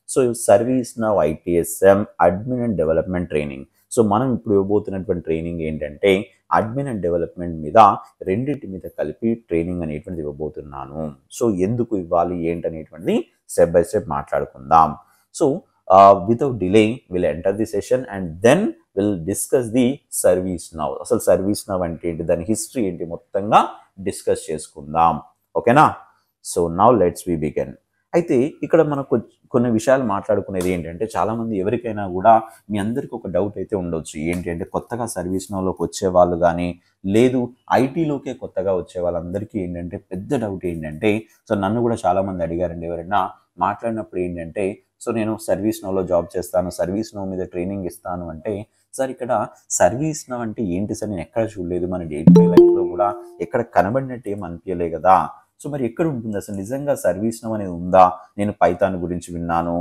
So service now ITSM admin and development training. So మనం ఇప్పుడు ఇవ్వబోతున్నటువంటి training ఏంటంటే admin and development మీద రెండింటి మీద కలిపి ట్రైనింగ్ అనేటువంటిది ఇవ్వబోతున్నాను. సో ఎందుకు ఇవ్వాలి ఏంటనేటువంటిది స్టెప్ బై స్టెప్ మాట్లాడుకుందాం. So without delay will enter the session and then will discuss the ServiceNow. అసలు సర్వీస్ నౌ అంటే ఏంటి, దాని హిస్టరీ ఏంటి మొత్తంగా డిస్కస్ చేసుకుందాం. ఓకేనా? So now let's we begin. అయితే ఇక్కడ మనకు కొన్ని విషయాలు మాట్లాడుకునేది ఏంటంటే చాలామంది ఎవరికైనా కూడా మీ అందరికీ ఒక డౌట్ అయితే ఉండొచ్చు. ఏంటి అంటే కొత్తగా సర్వీస్ నౌలోకి వచ్చే వాళ్ళు కానీ లేదు ఐటీలోకే కొత్తగా వచ్చే వాళ్ళందరికీ ఏంటంటే పెద్ద డౌట్ ఏంటంటే, సో నన్ను కూడా చాలామంది అడిగారండి ఎవరైనా మాట్లాడినప్పుడు ఏంటంటే, సో నేను సర్వీస్ నౌలో జాబ్ చేస్తాను, సర్వీస్ నౌ మీద ట్రైనింగ్ ఇస్తాను అంటే, సార్ ఇక్కడ సర్వీస్ నౌ అంటే ఏంటి సార్, నేను ఎక్కడ చూడలేదు, మన డే టు డే లైఫ్లో కూడా ఎక్కడ కనబడినట్టు ఏం అనిపించలే కదా. సో మరి ఎక్కడ ఉంటుంది అసలు నిజంగా సర్వీస్ నౌ అనేది ఉందా? నేను పైథాన్ గురించి విన్నాను,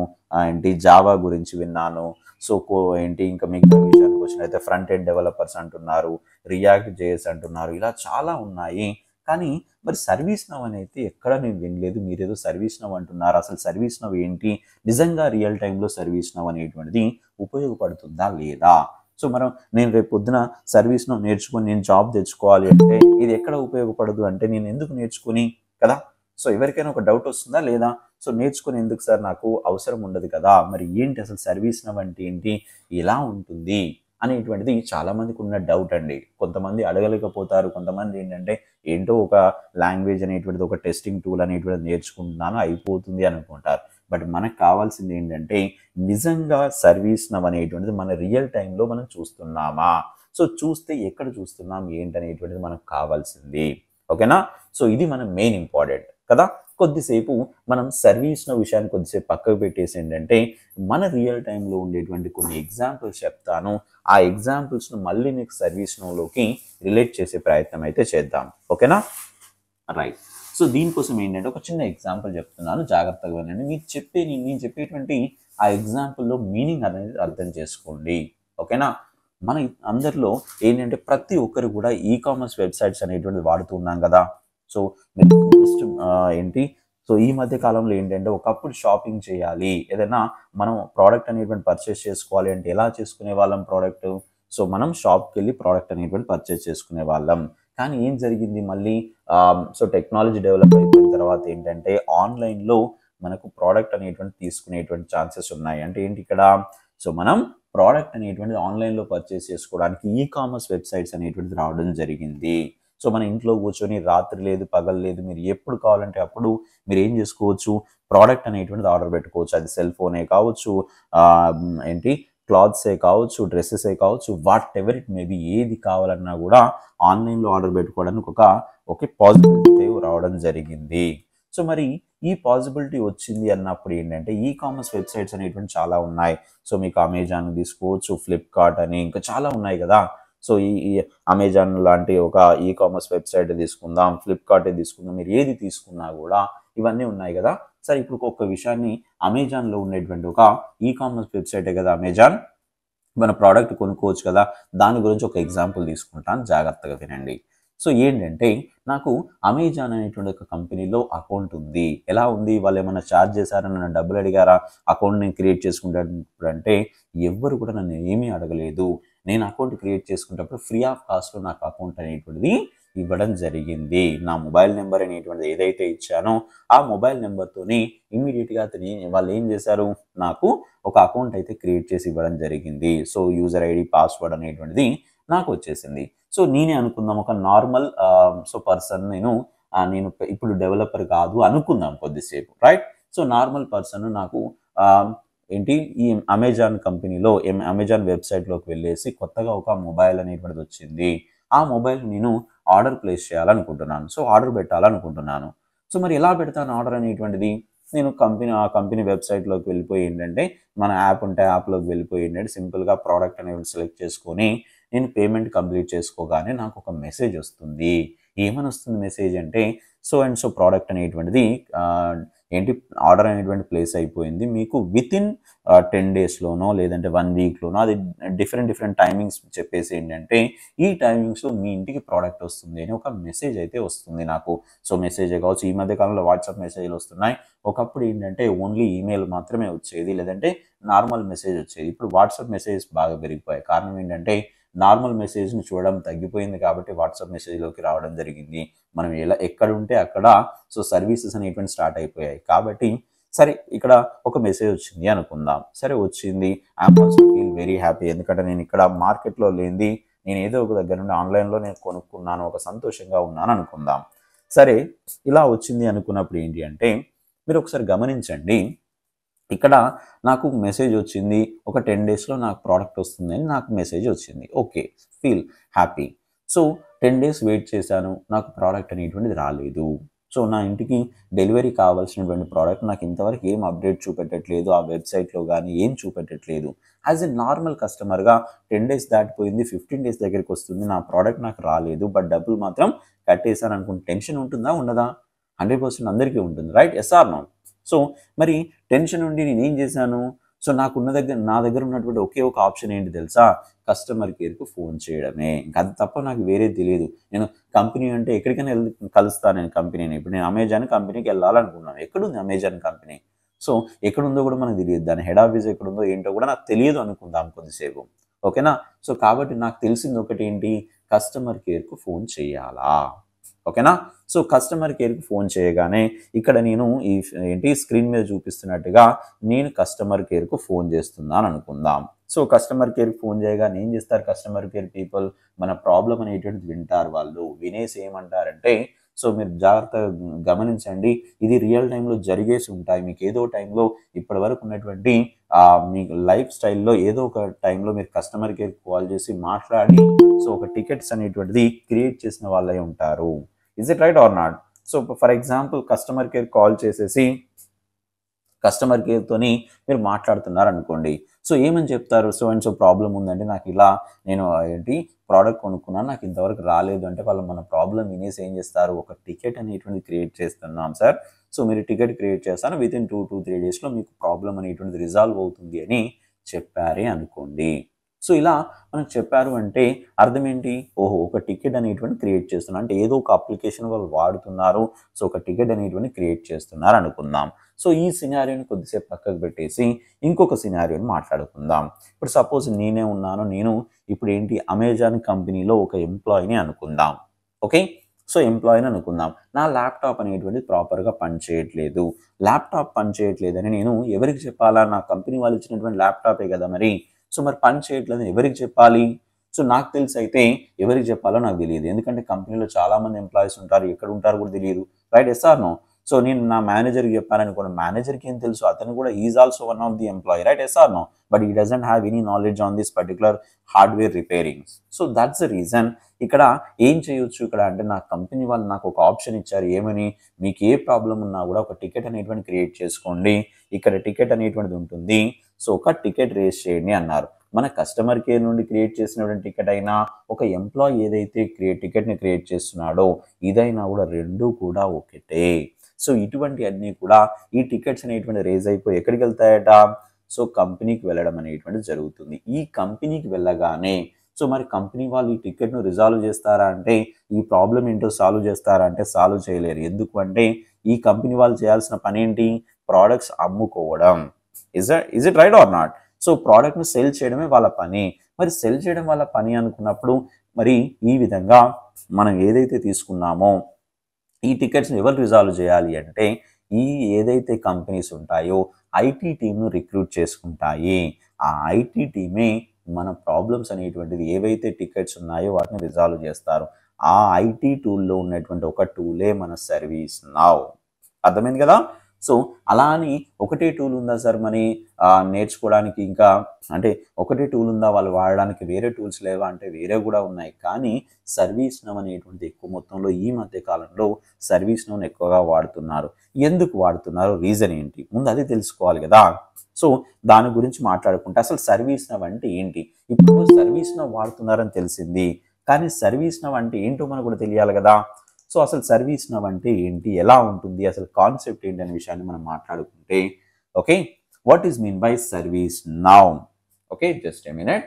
ఏంటి జావా గురించి విన్నాను, సో ఏంటి ఇంకా మిగతా విషయానికి వచ్చినైతే ఫ్రంట్ ఎండ్ డెవలపర్స్ అంటున్నారు, రియాక్ట్ జేఎస్ అంటున్నారు, ఇలా చాలా ఉన్నాయి. కానీ మరి సర్వీస్ నౌ అనేది ఎక్కడ నేను వినలేదు, మీరేదో సర్వీస్ నౌ అంటున్నారు. అసలు సర్వీస్ నౌ ఏంటి, నిజంగా రియల్ టైంలో సర్వీస్ నౌ అనేటువంటిది ఉపయోగపడుతుందా లేదా? సో మనం నేను రేపు పొద్దున సర్వీస్ నౌ నేర్చుకొని నేను జాబ్ తెచ్చుకోవాలి అంటే ఇది ఎక్కడ ఉపయోగపడదు అంటే నేను ఎందుకు నేర్చుకొని కదా. సో ఎవరికైనా ఒక డౌట్ వస్తుందా లేదా? సో నేర్చుకుని ఎందుకు సార్, నాకు అవసరం ఉండదు కదా. మరి ఏంటి అసలు సర్వీస్ నౌ అంటే ఏంటి, ఎలా ఉంటుంది అనేటువంటిది చాలామందికి ఉన్న డౌట్ అండి. కొంతమంది అడగలేకపోతారు, కొంతమంది ఏంటంటే ఏంటో ఒక లాంగ్వేజ్ అనేటువంటిది ఒక టెస్టింగ్ టూల్ అనేటువంటిది నేర్చుకుంటున్నాను అయిపోతుంది అనుకుంటారు. బట్ మనకు కావాల్సింది ఏంటంటే నిజంగా సర్వీస్ నౌ అనేటువంటిది మన రియల్ టైంలో మనం చూస్తున్నామా, సో చూస్తే ఎక్కడ చూస్తున్నాం ఏంటనేటువంటిది మనకు కావాల్సింది. ఓకేనా? సో ఇది మన మెయిన్ ఇంపార్టెంట్ కదా. కొద్దిసేపు మనం సర్వీస్ నౌ విషయాన్ని కొద్దిసేపు పక్కకు పెట్టేసి ఏంటంటే మన రియల్ టైంలో ఉండేటువంటి కొన్ని ఎగ్జాంపుల్స్ చెప్తాను. ఆ ఎగ్జాంపుల్స్ను మళ్ళీ మీకు సర్వీస్ నౌలోకి రిలేట్ చేసే ప్రయత్నం అయితే చేద్దాం. ఓకేనా? రైట్. సో దీనికోసం ఏంటంటే ఒక చిన్న ఎగ్జాంపుల్ చెప్తున్నాను, జాగ్రత్తగా వినండి. నేను చెప్పేటువంటి ఆ ఎగ్జాంపుల్లో మీనింగ్ అనేది అర్థం చేసుకోండి. ఓకేనా? మన అందరిలో ఏంటంటే ప్రతి ఒక్కరు కూడా కామర్స్ వెబ్సైట్స్ అనేటువంటిది వాడుతూ ఉన్నాం కదా. సో జస్ట్ ఏంటి, సో ఈ మధ్య కాలంలో ఏంటంటే ఒకప్పుడు షాపింగ్ చేయాలి, ఏదైనా మనం ప్రోడక్ట్ అనేటువంటి పర్చేస్ చేసుకోవాలి అంటే ఎలా చేసుకునే వాళ్ళం ప్రోడక్ట్, సో మనం షాప్కి వెళ్ళి ప్రోడక్ట్ అనేటువంటి పర్చేస్ చేసుకునే వాళ్ళం. కానీ ఏం జరిగింది మళ్ళీ, సో టెక్నాలజీ డెవలప్ అయిపోయిన తర్వాత ఏంటంటే ఆన్లైన్లో మనకు ప్రోడక్ట్ అనేటువంటి తీసుకునేటువంటి ఛాన్సెస్ ఉన్నాయి. అంటే ఏంటి ఇక్కడ, సో మనం ప్రోడక్ట్ అనేటువంటిది ఆన్లైన్లో పర్చేస్ చేసుకోవడానికి కామర్స్ వెబ్సైట్స్ అనేటువంటిది రావడం జరిగింది. సో మన ఇంట్లో కూర్చొని రాత్రి లేదు పగలు లేదు మీరు ఎప్పుడు కావాలంటే అప్పుడు మీరు ఏం చేసుకోవచ్చు, ప్రోడక్ట్ అనేటువంటిది ఆర్డర్ పెట్టుకోవచ్చు. అది సెల్ ఫోనే కావచ్చు, ఏంటి క్లాత్సే కావచ్చు, డ్రెస్సెసే కావచ్చు, వాట్ ఎవర్ ఇట్ మేబీ, ఏది కావాలన్నా కూడా ఆన్లైన్లో ఆర్డర్ పెట్టుకోవడానికి ఒక పాసిబిలిటీ రావడం జరిగింది. సో మరి ఈ పాసిబిలిటీ వచ్చింది అన్నప్పుడు ఏంటంటే కామర్స్ వెబ్సైట్స్ అనేటువంటి చాలా ఉన్నాయి. సో మీకు అమెజాన్ తీసుకోవచ్చు, ఫ్లిప్కార్ట్ అని ఇంకా చాలా ఉన్నాయి కదా. సో ఈ అమెజాన్ లాంటి ఒక కామర్స్ వెబ్సైట్ తీసుకుందాం, ఫ్లిప్కార్ట్ తీసుకుందాం, మీరు ఏది తీసుకున్నా కూడా ఇవన్నీ ఉన్నాయి కదా. సరే ఇప్పుడు ఒక విషయాన్ని, అమెజాన్లో ఉండేటువంటి ఒక కామర్స్ వెబ్సైటే కదా అమెజాన్, మన ప్రోడక్ట్ కొనుక్కోవచ్చు కదా. దాని గురించి ఒక ఎగ్జాంపుల్ తీసుకుంటాను, జాగ్రత్తగా వినండి. సో ఏంటంటే నాకు అమెజాన్ అనేటువంటి ఒక కంపెనీలో అకౌంట్ ఉంది. ఎలా ఉంది, వాళ్ళు ఏమైనా ఛార్జ్ చేశారా, నన్ను డబ్బులు అడిగారా అకౌంట్ నేను క్రియేట్ చేసుకుంటాను అంటే ఎవ్వరు కూడా నన్ను ఏమీ అడగలేదు. నేను అకౌంట్ క్రియేట్ చేసుకునేటప్పుడు ఫ్రీ ఆఫ్ కాస్ట్లో నాకు అకౌంట్ అనేటువంటిది ఇవ్వడం జరిగింది. నా మొబైల్ నెంబర్ అనేటువంటిది ఏదైతే ఇచ్చానో ఆ మొబైల్ నెంబర్తోని ఇమ్మీడియట్గా వాళ్ళు ఏం చేశారు, నాకు ఒక అకౌంట్ అయితే క్రియేట్ చేసి ఇవ్వడం జరిగింది. సో యూజర్ ఐడి పాస్వర్డ్ అనేటువంటిది నాకు వచ్చేసింది. సో నేనే అనుకుందాం ఒక నార్మల్ సో పర్సన్, నేను ఇప్పుడు డెవలపర్ కాదు అనుకుందాం కొద్దిసేపు, రైట్. సో నార్మల్ పర్సన్ నాకు ఏంటి ఈ అమెజాన్ కంపెనీలో అమెజాన్ వెబ్సైట్లోకి వెళ్ళేసి కొత్తగా ఒక మొబైల్ అనేటువంటిది వచ్చింది. ఆ మొబైల్ నేను ఆర్డర్ ప్లేస్ చేయాలనుకుంటున్నాను, సో ఆర్డర్ పెట్టాలనుకుంటున్నాను. సో మరి ఎలా పెడతాను ఆర్డర్ అనేటువంటిది, నేను ఆ కంపెనీ వెబ్సైట్లోకి వెళ్ళిపోయి ఏంటంటే మన యాప్ ఉంటే యాప్లోకి వెళ్ళిపోయి ఏంటంటే సింపుల్గా ప్రోడక్ట్ అనేది సెలెక్ట్ చేసుకొని నేను పేమెంట్ కంప్లీట్ చేసుకోగానే నాకు ఒక మెసేజ్ వస్తుంది. ఏమని వస్తుంది మెసేజ్ అంటే, సో అండ్ సో ప్రోడక్ట్ అనేటువంటిది ఏంటి ఆర్డర్ అనేటువంటి ప్లేస్ అయిపోయింది, మీకు వితిన్ 10 డేస్లోనో లేదంటే 1 వీక్లోనో, అది డిఫరెంట్ టైమింగ్స్ చెప్పేసి ఏంటంటే ఈ టైమింగ్స్లో మీ ఇంటికి ప్రోడక్ట్ వస్తుంది అని ఒక మెసేజ్ అయితే వస్తుంది నాకు. సో మెసేజే కావచ్చు, ఈ మధ్య కాలంలో వాట్సాప్ మెసేజ్లు వస్తున్నాయి. ఒకప్పుడు ఏంటంటే ఓన్లీ ఈమెయిల్ మాత్రమే వచ్చేది, లేదంటే నార్మల్ మెసేజ్ వచ్చేది. ఇప్పుడు వాట్సాప్ మెసేజెస్ బాగా పెరిగిపోయాయి. కారణం ఏంటంటే నార్మల్ మెసేజ్ని చూడడం తగ్గిపోయింది కాబట్టి వాట్సాప్ మెసేజ్లోకి రావడం జరిగింది. మనం ఎక్కడ ఉంటే అక్కడ సో సర్వీసెస్ అనేటువంటి స్టార్ట్ అయిపోయాయి. కాబట్టి సరే ఇక్కడ ఒక మెసేజ్ వచ్చింది అనుకుందాం. సరే వచ్చింది, I'm also feel very happy. ఎందుకంటే నేను ఇక్కడ మార్కెట్లో లేనిది నేను ఏదో ఒక దగ్గర నుండి ఆన్లైన్లో నేను కొనుక్కున్నాను, ఒక సంతోషంగా ఉన్నాను అనుకుందాం. సరే ఇలా వచ్చింది అనుకున్నప్పుడు ఏంటి అంటే మీరు ఒకసారి గమనించండి, ఇక్కడ నాకు మెసేజ్ వచ్చింది, ఒక 10 డేస్లో నాకు ప్రోడక్ట్ వస్తుందని నాకు మెసేజ్ వచ్చింది. Okay, feel happy. So 10 days wait చేశాను, నాకు ప్రోడక్ట్ అనేటువంటిది రాలేదు. సో నా ఇంటికి డెలివరీ కావాల్సినటువంటి ప్రోడక్ట్ నాకు ఇంతవరకు ఏం అప్డేట్ చూపెట్టట్లేదు, ఆ వెబ్సైట్లో కానీ ఏం చూపెట్టట్లేదు. యాజ్ ఎ నార్మల్ కస్టమర్గా 10 డేస్ దాటిపోయింది, 15 డేస్ దగ్గరికి వస్తుంది, నా ప్రోడక్ట్ నాకు రాలేదు, బట్ డబ్బులు మాత్రం కట్టేశాను అనుకుంటే టెన్షన్ ఉంటుందా ఉండదా? 100% అందరికీ ఉంటుంది, right? Yes or no? So మరి టెన్షన్ ఉండి నేను ఏం చేశాను, సో నా దగ్గర ఉన్నటువంటి ఒకే ఒక ఆప్షన్ ఏంటి తెలుసా? కస్టమర్ కేర్కు ఫోన్ చేయడమే. ఇంకా అది తప్ప నాకు వేరే తెలియదు. నేను కంపెనీ అంటే ఎక్కడికైనా కలుస్తాను నేను కంపెనీని. ఇప్పుడు నేను అమెజాన్ కంపెనీకి వెళ్ళాలనుకున్నాను. ఎక్కడుంది అమెజాన్ కంపెనీ? సో ఎక్కడుందో కూడా మనకు తెలియదు, దాని హెడ్ ఆఫీస్ ఎక్కడుందో ఏంటో కూడా నాకు తెలియదు అనుకుందాం కొద్దిసేపు, ఓకేనా? సో కాబట్టి నాకు తెలిసింది ఒకటి ఏంటి, కస్టమర్ కేర్కు ఫోన్ చేయాలా, ఓకేనా? సో కస్టమర్ కేర్కి ఫోన్ చేయగానే ఇక్కడ నేను ఏంటి స్క్రీన్ మీద చూపిస్తున్నట్టుగా నేను కస్టమర్ కేర్కు ఫోన్ చేస్తున్నాను అనుకుందాం. సో కస్టమర్ కేర్కి ఫోన్ చేయగానే ఏం చేస్తారు కస్టమర్ కేర్ పీపుల్, మన ప్రాబ్లం అనేటువంటిది వింటారు. వాళ్ళు వినేసి ఏమంటారంటే, సో మీరు జాగ్రత్తగా గమనించండి, ఇది రియల్ టైంలో జరిగేసి ఉంటాయి. మీకు ఏదో టైంలో ఇప్పటి వరకు ఉన్నటువంటి మీ లైఫ్ స్టైల్లో ఏదో ఒక టైంలో మీరు కస్టమర్ కేర్కి కాల్ చేసి మాట్లాడి సో ఒక టికెట్స్ అనేటువంటిది క్రియేట్ చేసిన వాళ్ళే ఉంటారు. Is it right or not? So for example customer care call చేసేసి కస్టమర్ కేర్తోని మీరు మాట్లాడుతున్నారు అనుకోండి. సో ఏమని చెప్తారు, సో అండ్ సో ప్రాబ్లం ఉందంటే నాకు ఇలా నేను ఏంటి ప్రోడక్ట్ కొనుక్కున్నాను, నాకు ఇంతవరకు రాలేదు అంటే వాళ్ళు మన ప్రాబ్లం వినేసి ఏం చేస్తారు, ఒక టికెట్ అనేటువంటి క్రియేట్ చేస్తున్నాం సార్, సో మీరు టికెట్ క్రియేట్ చేస్తాను, వితిన్ 2 to 3 డేస్లో మీకు ప్రాబ్లం అనేటువంటిది రిజాల్వ్ అవుతుంది అని చెప్పారే అనుకోండి. సో ఇలా మనకు చెప్పారు అంటే అర్థం ఏంటి, ఓహో ఒక టికెట్ అనేటువంటి క్రియేట్ చేస్తున్నారు అంటే ఏదో ఒక అప్లికేషన్ వాళ్ళు వాడుతున్నారు, సో ఒక టికెట్ అనేటువంటి క్రియేట్ చేస్తున్నారు అనుకుందాం. సో ఈ సినారియోని కొద్దిసేపు పక్కకు పెట్టేసి ఇంకొక సినారియోని మాట్లాడుకుందాం. ఇప్పుడు సపోజ్ నేనే ఉన్నాను, నేను ఇప్పుడు ఏంటి అమెజాన్ కంపెనీలో ఒక ఎంప్లాయీని అనుకుందాం, ఓకే? సో ఎంప్లాయీని అనుకుందాం, నా ల్యాప్టాప్ అనేటువంటి ప్రాపర్గా పనిచేయట్లేదు. ల్యాప్టాప్ పనిచేయట్లేదని నేను ఎవరికి చెప్పాలా? నా కంపెనీ వాళ్ళు ఇచ్చినటువంటి ల్యాప్టాపే కదా మరి. సో మరి పని చేయట్లేదు ఎవరికి చెప్పాలి? సో నాకు తెలిసి అయితే ఎవరికి చెప్పాలో నాకు తెలియదు, ఎందుకంటే కంపెనీలో చాలామంది ఎంప్లాయీస్ ఉంటారు, ఎక్కడ ఉంటారు కూడా తెలియదు, right? Yes or no? So నేను నా మేనేజర్కి చెప్పాననుకోండి, మేనేజర్కి ఏం తెలుసు, అతను కూడా is also one of the employee, right? Yes or no? But he doesn't have any knowledge on this particular hardware repairing. So that's the reason. ఇక్కడ ఏం చేయొచ్చు ఇక్కడ అంటే, నా కంపెనీ వాళ్ళు నాకు ఒక ఆప్షన్ ఇచ్చారు, ఏమని, మీకు ఏ ప్రాబ్లం ఉన్నా కూడా ఒక టికెట్ అనేటువంటి క్రియేట్ చేసుకోండి, ఇక్కడ టికెట్ అనేటువంటిది ఉంటుంది, సో ఒక టికెట్ రేస్ చేయండి అన్నారు. మన కస్టమర్ కేర్ నుండి క్రియేట్ చేసినటువంటి టికెట్ అయినా, ఒక ఎంప్లాయీ ఏదైతే టికెట్ని క్రియేట్ చేస్తున్నాడో ఇదైనా కూడా రెండు కూడా ఒకటే. సో ఇటువంటి అన్నీ కూడా ఈ టికెట్స్ అనేటువంటి రేజ్ అయిపోయి ఎక్కడికి వెళ్తాయట, సో కంపెనీకి వెళ్ళడం అనేటువంటిది జరుగుతుంది. ఈ కంపెనీకి వెళ్ళగానే సో మరి కంపెనీ వాళ్ళు ఈ టికెట్ను రిజాల్వ్ చేస్తారా అంటే, ఈ ప్రాబ్లం ఏంటో సాల్వ్ చేస్తారా అంటే సాల్వ్ చేయలేరు. ఎందుకు అంటే ఈ కంపెనీ వాళ్ళు చేయాల్సిన పని ఏంటి, ప్రోడక్ట్స్ అమ్ముకోవడం. Is it right or not? So ప్రోడక్ట్ను సెల్ చేయడమే వాళ్ళ పని. మరి సెల్ చేయడం వాళ్ళ పని అనుకున్నప్పుడు మరి ఈ విధంగా మనం ఏదైతే తీసుకున్నామో ఈ టికెట్స్ని ఎవరు రిజాల్వ్ చేయాలి అంటే, ఈ ఏదైతే కంపెనీస్ ఉంటాయో ఐటీ టీమ్ను రిక్రూట్ చేసుకుంటాయి. ఆ ఐటీ టీమే మన ప్రాబ్లమ్స్ అనేటువంటిది ఏవైతే టికెట్స్ ఉన్నాయో వాటిని రిజాల్వ్ చేస్తారు. ఆ ఐటీ టూల్లో ఉన్నటువంటి ఒక టూలే మన సర్వీస్ నౌ. అర్థమైంది కదా? సో అలా అని ఒకటే టూల్ ఉందా సార్ మరి నేర్చుకోవడానికి, ఇంకా అంటే ఒకటే టూల్ ఉందా వాళ్ళు వాడడానికి, వేరే టూల్స్ లేవా అంటే వేరే కూడా ఉన్నాయి. కానీ సర్వీస్ నౌ అనేటువంటిది ఎక్కువ మొత్తంలో ఈ మధ్య కాలంలో సర్వీస్ నౌని ఎక్కువగా వాడుతున్నారు. ఎందుకు వాడుతున్నారు, రీజన్ ఏంటి, ముందు అది తెలుసుకోవాలి కదా. సో దాని గురించి మాట్లాడుకుంటే అసలు సర్వీస్ నౌ అంటే ఏంటి, ఇప్పుడు సర్వీస్ నౌ వాడుతున్నారని తెలిసింది, కానీ సర్వీస్ నౌ అంటే ఏంటో మనకు కూడా తెలియాలి కదా. సో అసలు సర్వీస్ నవ్ అంటే ఏంటి, ఎలా ఉంటుంది, అసలు కాన్సెప్ట్ ఏంటి అనే విషయాన్ని మనం మాట్లాడుకుంటే, okay, what is mean by service now? Okay, just a minute.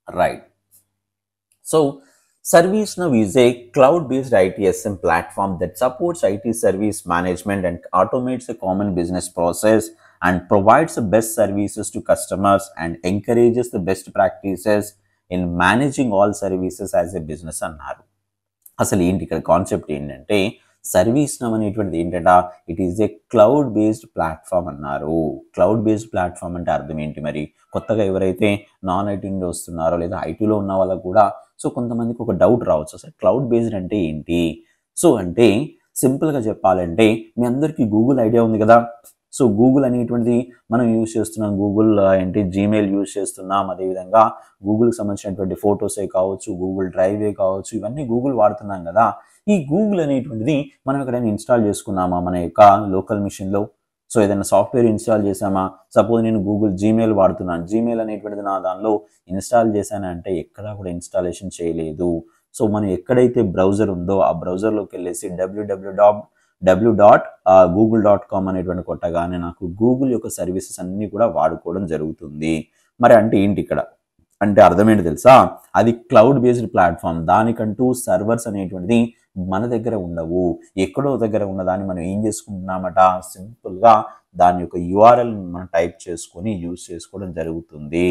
Right. So ServiceNow is a cloud-based ITSM platform that supports IT service management and automates a common business process and provides the best services to customers and encourages the best practices in managing all services as a business అన్నారు. అసలు ఏంటి ఇక్కడ concept ఏంటంటే, సర్వీస్నవ్ అనేటువంటిది ఏంటంట, it is a cloud based platform అన్నారు. Cloud based platform అంటే అర్థం ఏంటి మరి? కొత్తగా ఎవరైతే నాన్ ఐటీ నుండి వస్తున్నారో లేదా ఐటీలో ఉన్న వాళ్ళకు కూడా సో కొంతమందికి ఒక డౌట్ రావచ్చు, అసలు క్లౌడ్ బేస్డ్ అంటే ఏంటి? సో అంటే సింపుల్గా చెప్పాలంటే మీ అందరికీ గూగుల్ ఐడియా ఉంది కదా. సో గూగుల్ అనేటువంటిది మనం యూజ్ చేస్తున్నాం, గూగుల్ ఏంటి జీమెయిల్ యూజ్ చేస్తున్నాం, అదేవిధంగా గూగుల్కి సంబంధించినటువంటి ఫొటోసే కావచ్చు, గూగుల్ డ్రైవే కావచ్చు, ఇవన్నీ గూగుల్ వాడుతున్నాం కదా. ఈ గూగుల్ అనేటువంటిది మనం ఎక్కడైనా ఇన్స్టాల్ చేసుకున్నామా మన యొక్క లోకల్ మిషన్లో? సో ఏదైనా సాఫ్ట్వేర్ ఇన్స్టాల్ చేసామా? సపోజ్ నేను గూగుల్ జీమెయిల్ వాడుతున్నాను, జీమెయిల్ అనేటువంటిది నా దానిలో ఇన్స్టాల్ చేశాను అంటే ఎక్కడా కూడా ఇన్స్టాలేషన్ చేయలేదు. సో మనం ఎక్కడైతే బ్రౌజర్ ఉందో ఆ బ్రౌజర్లోకి వెళ్ళేసి www.google.com అనేటువంటి కొట్టగానే నాకు గూగుల్ యొక్క సర్వీసెస్ అన్నీ కూడా వాడుకోవడం జరుగుతుంది. మరి అంటే ఏంటి ఇక్కడ అంటే అర్థం ఏంటి తెలుసా? అది క్లౌడ్ బేస్డ్ ప్లాట్ఫామ్, దానికంటూ సర్వర్స్ అనేటువంటిది మన దగ్గర ఉండవు. ఎక్కడో దగ్గర ఉన్నదాన్ని మనం ఏం చేసుకుంటున్నామట, సింపుల్గా దాని యొక్క యూఆర్ఎల్ మనం టైప్ చేసుకొని యూజ్ చేసుకోవడం జరుగుతుంది.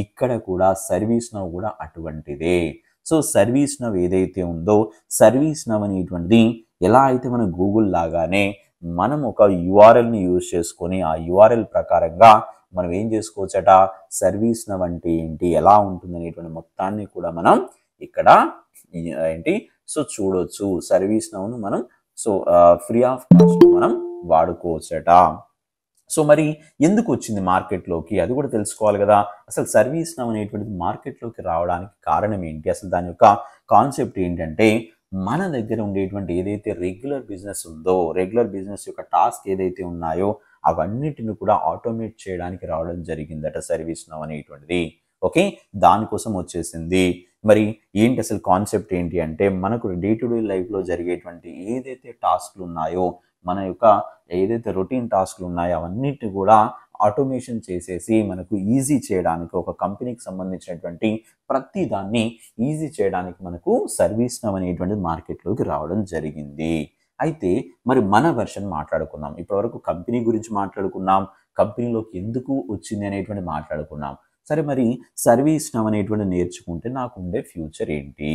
ఇక్కడ కూడా సర్వీస్నవ్ కూడా అటువంటిదే. సో సర్వీస్నవ్ ఏదైతే ఉందో, సర్వీస్నవ్ అనేటువంటిది ఎలా అయితే మన గూగుల్ లాగానే మనం ఒక యూఆర్ఎల్ని యూజ్ చేసుకొని ఆ యూఆర్ఎల్ ప్రకారంగా మనం ఏం చేసుకోవచ్చట, సర్వీస్నవ్ అంటే ఏంటి, ఎలా ఉంటుంది అనేటువంటి మొత్తాన్ని కూడా మనం ఇక్కడ ఏంటి సో చూడొచ్చు. సర్వీస్నవ్ను మనం సో ఫ్రీ ఆఫ్ కాస్ట్ మనం వాడుకోవచ్చట. సో మరి ఎందుకు వచ్చింది మార్కెట్లోకి అది కూడా తెలుసుకోవాలి కదా. అసలు సర్వీస్నవ్ అనేటువంటిది మార్కెట్లోకి రావడానికి కారణం ఏంటి, అసలు దాని యొక్క కాన్సెప్ట్ ఏంటంటే, మన దగ్గర ఉండేటువంటి ఏదైతే రెగ్యులర్ బిజినెస్ ఉందో, రెగ్యులర్ బిజినెస్ యొక్క టాస్క్ ఏదైతే ఉన్నాయో అవన్నిటిని కూడా ఆటోమేట్ చేయడానికి రావడం జరిగిందట సర్వీస్నవ్ అనేటువంటిది. ఓకే, దానికోసం వచ్చేసింది. మరి ఏంటి అసలు కాన్సెప్ట్ ఏంటి అంటే, మనకు డే టు డే లైఫ్లో జరిగేటువంటి ఏదైతే టాస్క్లు ఉన్నాయో, మన యొక్క ఏదైతే రొటీన్ టాస్క్లు ఉన్నాయో అవన్నిటిని కూడా ఆటోమేషన్ చేసేసి మనకు ఈజీ చేయడానికి, ఒక కంపెనీకి సంబంధించినటువంటి ప్రతి దాన్ని ఈజీ చేయడానికి మనకు సర్వీస్నవ్ అనేటువంటిది మార్కెట్లోకి రావడం జరిగింది. అయితే మరి మన వెర్షన్ మాట్లాడుకుందాం. ఇప్పటివరకు కంపెనీ గురించి మాట్లాడుకున్నాం, కంపెనీలోకి ఎందుకు వచ్చింది అనేటువంటి మాట్లాడుకున్నాం. సరే మరి సర్వీస్నవ్ అనేటువంటి నేర్చుకుంటే నాకు ఉండే ఫ్యూచర్ ఏంటి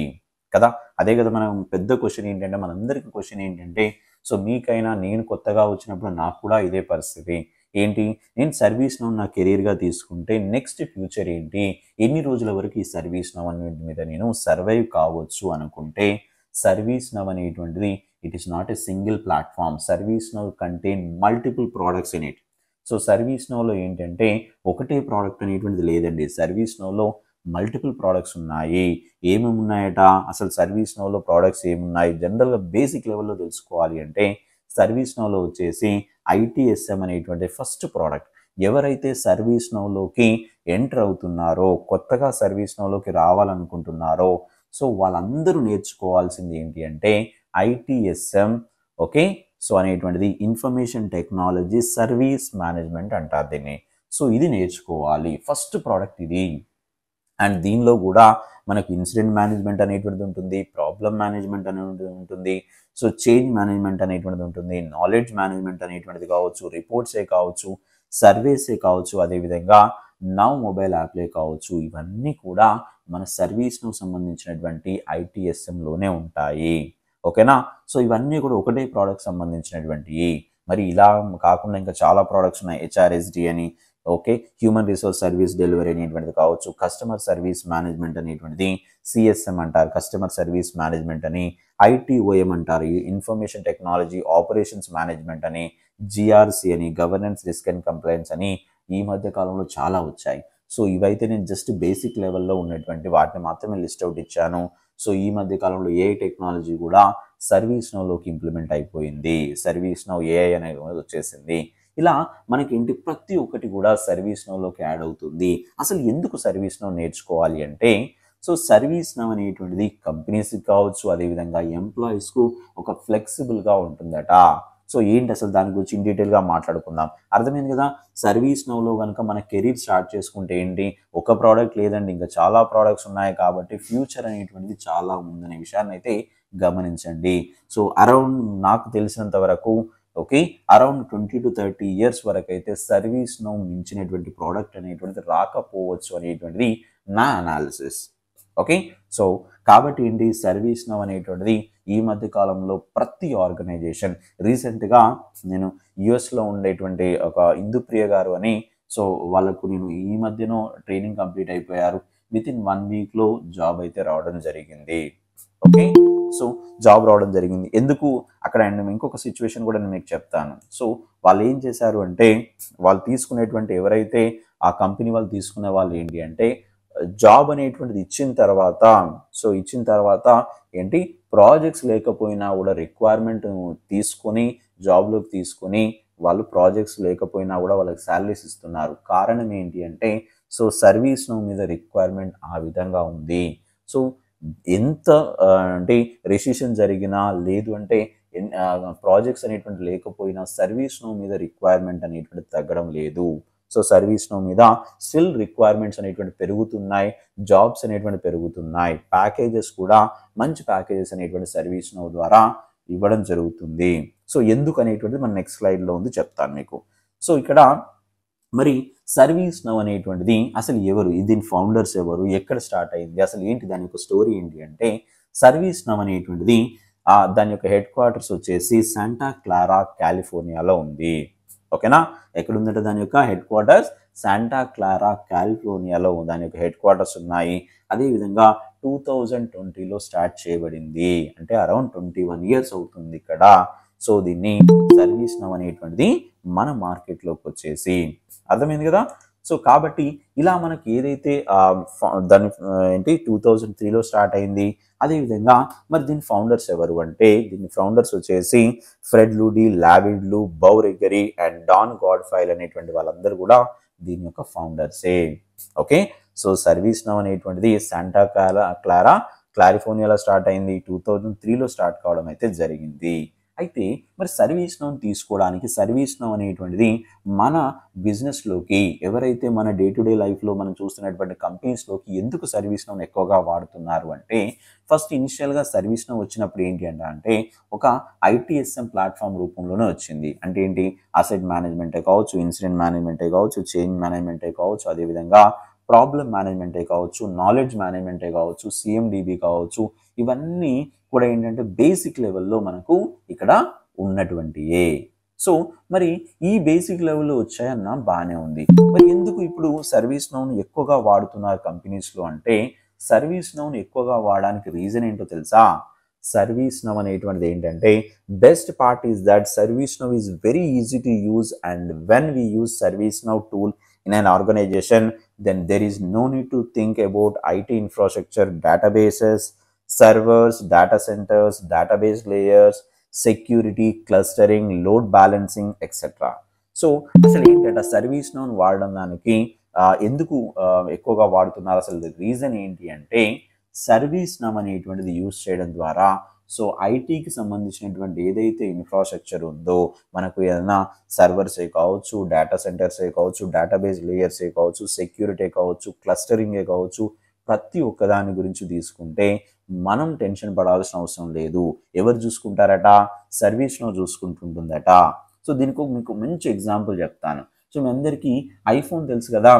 కదా. అదే కదా మనం పెద్ద క్వశ్చన్ ఏంటంటే, మనందరికీ క్వశ్చన్ ఏంటంటే, సో మీకైనా నేను కొత్తగా వచ్చినప్పుడు నాకు కూడా ఇదే పరిస్థితి ఏంటి, నేను సర్వీస్నవ్ నా కెరీర్గా తీసుకుంటే నెక్స్ట్ ఫ్యూచర్ ఏంటి, ఎన్ని రోజుల వరకు ఈ సర్వీస్నవ్ అనేటి మీద నేను సర్వైవ్ కావచ్చు అనుకుంటే, సర్వీస్నవ్ అనేటువంటిది it is not a single platform. ServiceNow contain multiple products in it. So సర్వీస్నవ్లో ఏంటంటే ఒకటే ప్రోడక్ట్ అనేటువంటిది లేదండి, సర్వీస్నవ్లో మల్టిపుల్ ప్రోడక్ట్స్ ఉన్నాయి. ఏమేమి ఉన్నాయట, అసలు సర్వీస్నవ్లో ప్రోడక్ట్స్ ఏమున్నాయి, జనరల్గా బేసిక్ లెవెల్లో తెలుసుకోవాలి అంటే సర్వీస్నవ్లో వచ్చేసి ITSM అనేటువంటి ఫస్ట్ ప్రోడక్ట్. ఎవరైతే సర్వీస్నవ్లోకి ఎంటర్ అవుతున్నారో, కొత్తగా సర్వీస్నవ్లోకి రావాలనుకుంటున్నారో, సో వాళ్ళందరూ నేర్చుకోవాల్సింది ఏంటి అంటే ITSM. ఓకే, సో అనేటువంటిది ఇన్ఫర్మేషన్ టెక్నాలజీ సర్వీస్ మేనేజ్మెంట్ అంటారు దీన్ని. సో ఇది నేర్చుకోవాలి, ఫస్ట్ ప్రోడక్ట్ ఇది. అండ్ దీనిలో కూడా మనకు ఇన్సిడెంట్ మేనేజ్మెంట్ అనేటువంటిది ఉంటుంది, ప్రాబ్లమ్ మేనేజ్మెంట్ అనేటువంటిది ఉంటుంది, సో చేంజ్ మేనేజ్మెంట్ అనేటువంటిది ఉంటుంది, నాలెడ్జ్ మేనేజ్మెంట్ అనేటువంటిది కావచ్చు, రిపోర్ట్సే కావచ్చు, సర్వేసే కావచ్చు, అదేవిధంగా నవ్ మొబైల్ యాప్లే కావచ్చు, ఇవన్నీ కూడా మన సర్వీస్ను సంబంధించినటువంటి ITSMలోనే ఉంటాయి. ఓకేనా. సో ఇవన్నీ కూడా ఒకటే ప్రోడక్ట్ సంబంధించినటువంటివి. మరి ఇలా కాకుండా ఇంకా చాలా ప్రోడక్ట్స్ ఉన్నాయి, HRSD అని, okay, human resource service delivery అనేటువంటిది కావచ్చు, కస్టమర్ సర్వీస్ మేనేజ్మెంట్ అనేటువంటిది CSM అంటారు, కస్టమర్ సర్వీస్ మేనేజ్మెంట్ అని, ITOM అంటారు, ఇన్ఫర్మేషన్ టెక్నాలజీ ఆపరేషన్స్ మేనేజ్మెంట్ అని, GRC అని, గవర్నెన్స్ రిస్క్ అండ్ కంప్లైంట్స్ అని ఈ మధ్య కాలంలో చాలా వచ్చాయి. సో ఇవైతే నేను జస్ట్ బేసిక్ లెవెల్లో ఉన్నటువంటి వాటిని మాత్రమే లిస్ట్ అవుట్ ఇచ్చాను. సో ఈ మధ్య కాలంలో AI టెక్నాలజీ కూడా సర్వీస్నవ్లోకి ఇంప్లిమెంట్ అయిపోయింది, సర్వీస్నవ్ AI అనేది వచ్చేసింది. ఇలా మనకి ప్రతి ఒక్కటి కూడా సర్వీస్నవ్లోకి యాడ్ అవుతుంది. అసలు ఎందుకు సర్వీస్నవ్ నేర్చుకోవాలి అంటే, సో సర్వీస్ నౌ అనేటువంటిది కంపెనీస్కి కావచ్చు, అదేవిధంగా ఎంప్లాయీస్కు ఒక ఫ్లెక్సిబుల్గా ఉంటుందట. సో ఏంటి అసలు దాని గురించి ఇన్ డీటెయిల్గా మాట్లాడుకుందాం. అర్థమైంది కదా. సర్వీస్ నౌలో కనుక మన కెరీర్ స్టార్ట్ చేసుకుంటే ఏంటి, ఒక ప్రోడక్ట్ లేదండి, ఇంకా చాలా ప్రోడక్ట్స్ ఉన్నాయి కాబట్టి ఫ్యూచర్ అనేటువంటిది చాలా ఉందనే విషయాన్ని అయితే గమనించండి. సో అరౌండ్ నాకు తెలిసినంత వరకు ఓకే, అరౌండ్ 20 to 30 years వరకు అయితే సర్వీస్ నౌ మించినటువంటి ప్రోడక్ట్ అనేటువంటిది రాకపోవచ్చు అనేటువంటిది నా అనాలిసిస్. ఓకే, సో కాబట్టి ఏంటి, సర్వీస్ నౌ అనేటువంటిది ఈ మధ్య కాలంలో ప్రతి ఆర్గనైజేషన్, రీసెంట్గా నేను యుఎస్లో ఉండేటువంటి ఒక ఇందుప్రియ గారు అని, సో వాళ్ళకు నేను ఈ మధ్యన ట్రైనింగ్ కంప్లీట్ అయిపోయారు, విత్ ఇన్ 1 weekలో జాబ్ అయితే రావడం జరిగింది. ఓకే, సో జాబ్ రావడం జరిగింది. ఎందుకు అక్కడ అండ్ ఇంకొక సిచ్యువేషన్ కూడా నేను మీకు చెప్తాను. సో వాళ్ళు ఏం చేశారు అంటే, వాళ్ళు తీసుకునేటువంటి ఎవరైతే ఆ కంపెనీ వాళ్ళు తీసుకునే వాళ్ళు ఏంటి అంటే, జాబ్ అనేటువంటిది ఇచ్చిన తర్వాత ఏంటి, ప్రాజెక్ట్స్ లేకపోయినా కూడా రిక్వైర్మెంట్ తీసుకొని జాబ్లోకి తీసుకొని వాళ్ళు ప్రాజెక్ట్స్ లేకపోయినా కూడా వాళ్ళకి శాలరీస్ ఇస్తున్నారు. కారణం ఏంటి అంటే, సో సర్వీస్ నౌ మీద రిక్వైర్మెంట్ ఆ విధంగా ఉంది. సో ఎంత అంటే రెసిషన్ జరిగినా, లేదు అంటే ప్రాజెక్ట్స్ అనేటువంటి లేకపోయినా సర్వీస్ నౌ మీద రిక్వైర్మెంట్ అనేటువంటి తగ్గడం లేదు. సో సర్వీస్ నౌ మీద స్టిల్ రిక్వైర్మెంట్స్ అనేటువంటి పెరుగుతున్నాయి, జాబ్స్ అనేటువంటి పెరుగుతున్నాయి, ప్యాకేజెస్ కూడా మంచి ప్యాకేజెస్ అనేటువంటి సర్వీస్ నౌ ద్వారా ఇవ్వడం జరుగుతుంది. సో ఎందుకు అనేటువంటిది మన నెక్స్ట్ స్లైడ్లో ఉంది, చెప్తాను మీకు. సో ఇక్కడ మరి సర్వీస్ నౌ అనేటువంటిది అసలు ఎవరు, దీని ఫౌండర్స్ ఎవరు, ఎక్కడ స్టార్ట్ అయింది, అసలు ఏంటి దాని యొక్క స్టోరీ ఏంటి అంటే, సర్వీస్ నౌ అనేటువంటిది దాని యొక్క హెడ్ క్వార్టర్స్ వచ్చేసి శాంటా క్లారా కాలిఫోర్నియాలో ఉంది. ఓకేనా, ఎక్కడ ఉందంటే దాని యొక్క హెడ్ క్వార్టర్స్ శాంటా క్లారా కాలిఫోర్నియాలో దాని యొక్క హెడ్ క్వార్టర్స్ ఉన్నాయి. అదేవిధంగా 2020లో స్టార్ట్ చేయబడింది, అంటే అరౌండ్ 21 years అవుతుంది ఇక్కడ. సో దీన్ని సర్వీస్ నౌ అనేటువంటిది మన మార్కెట్లోకి వచ్చేసి, అర్థమైంది కదా. సో కాబట్టి ఇలా మనకి ఏదైతే దాని ఏంటి 2003లో స్టార్ట్ అయింది. అదేవిధంగా మరి దీని ఫౌండర్స్ ఎవరు అంటే, దీని ఫౌండర్స్ వచ్చేసి ఫ్రెడ్ లూడీ, లావిడ్ లు, బౌరెగరీ అండ్ డాన్ గాడ్ఫైల్ అనేటువంటి వాళ్ళందరూ కూడా దీని యొక్క ఫౌండర్సే. ఓకే, సో సర్వీస్ నౌ అనేటువంటిది శాంటా క్లారా కాలిఫోర్నియాలో స్టార్ట్ అయింది, 2003లో స్టార్ట్ కావడం అయితే జరిగింది. అయితే మరి సర్వీస్ నౌ తీసుకోవడానికి, సర్వీస్ నౌ అనేటువంటిది మన బిజినెస్లోకి, ఎవరైతే మన డే టు డే లైఫ్లో మనం చూస్తున్నటువంటి కంపెనీస్లోకి ఎందుకు సర్వీస్ నౌ ఎక్కువగా వాడుతున్నారు అంటే, ఫస్ట్ ఇనిషియల్గా సర్వీస్ నౌ వచ్చినప్పుడు ఏంటి అంటే ఒక ITSM ప్లాట్ఫామ్ రూపంలోనే వచ్చింది. అంటే ఏంటి, అసెట్ మేనేజ్మెంటే కావచ్చు, ఇన్సిడెంట్ మేనేజ్మెంటే కావచ్చు, చేంజ్ మేనేజ్మెంటే కావచ్చు, అదేవిధంగా ప్రాబ్లమ్ మేనేజ్మెంటే కావచ్చు, నాలెడ్జ్ మేనేజ్మెంటే కావచ్చు, CMDB కావచ్చు, ఇవన్నీ కూడా ఏంటంటే బేసిక్ లెవెల్లో మనకు ఇక్కడ ఉన్నటువంటియే. సో మరి ఈ బేసిక్ లెవెల్లో వచ్చాయన్న బాగానే ఉంది. మరి ఎందుకు ఇప్పుడు సర్వీస్ నౌను ఎక్కువగా వాడుతున్నారు కంపెనీస్లో అంటే, సర్వీస్ నౌను ఎక్కువగా వాడడానికి రీజన్ ఏంటో తెలుసా? సర్వీస్ నౌ అనేటువంటిది ఏంటంటే, best part is that service now is very easy to use, and when we use service now tool in an organization, then there is no need to think about IT infrastructure, databases, servers, data centers, database layers, security, clustering, load balancing, etc. So అసలు ఏంటంటే service now వాడడం దానికి ఎందుకు ఎక్కువగా వాడుతున్నారు, అసలు reason ఏంటి అంటే, సర్వీస్ నౌ అనేటువంటిది యూజ్ చేయడం ద్వారా సో ఐటీకి సంబంధించినటువంటి ఏదైతే ఇన్ఫ్రాస్ట్రక్చర్ ఉందో, మనకు ఏదైనా సర్వర్సే కావచ్చు, డేటా సెంటర్సే కావచ్చు, డేటాబేస్ లేయర్సే కావచ్చు, సెక్యూరిటీ కావచ్చు, క్లస్టరింగే కావచ్చు, ప్రతి ఒక్కదాని గురించి తీసుకుంటే మనం టెన్షన్ పడాల్సిన అవసరం లేదు. ఎవరు చూసుకుంటారట? సర్వీస్ నౌ చూసుకుంటుంటుందట. సో దీనికి మీకు మంచి ఎగ్జాంపుల్ చెప్తాను. సో మీ అందరికీ ఐఫోన్ తెలుసు కదా.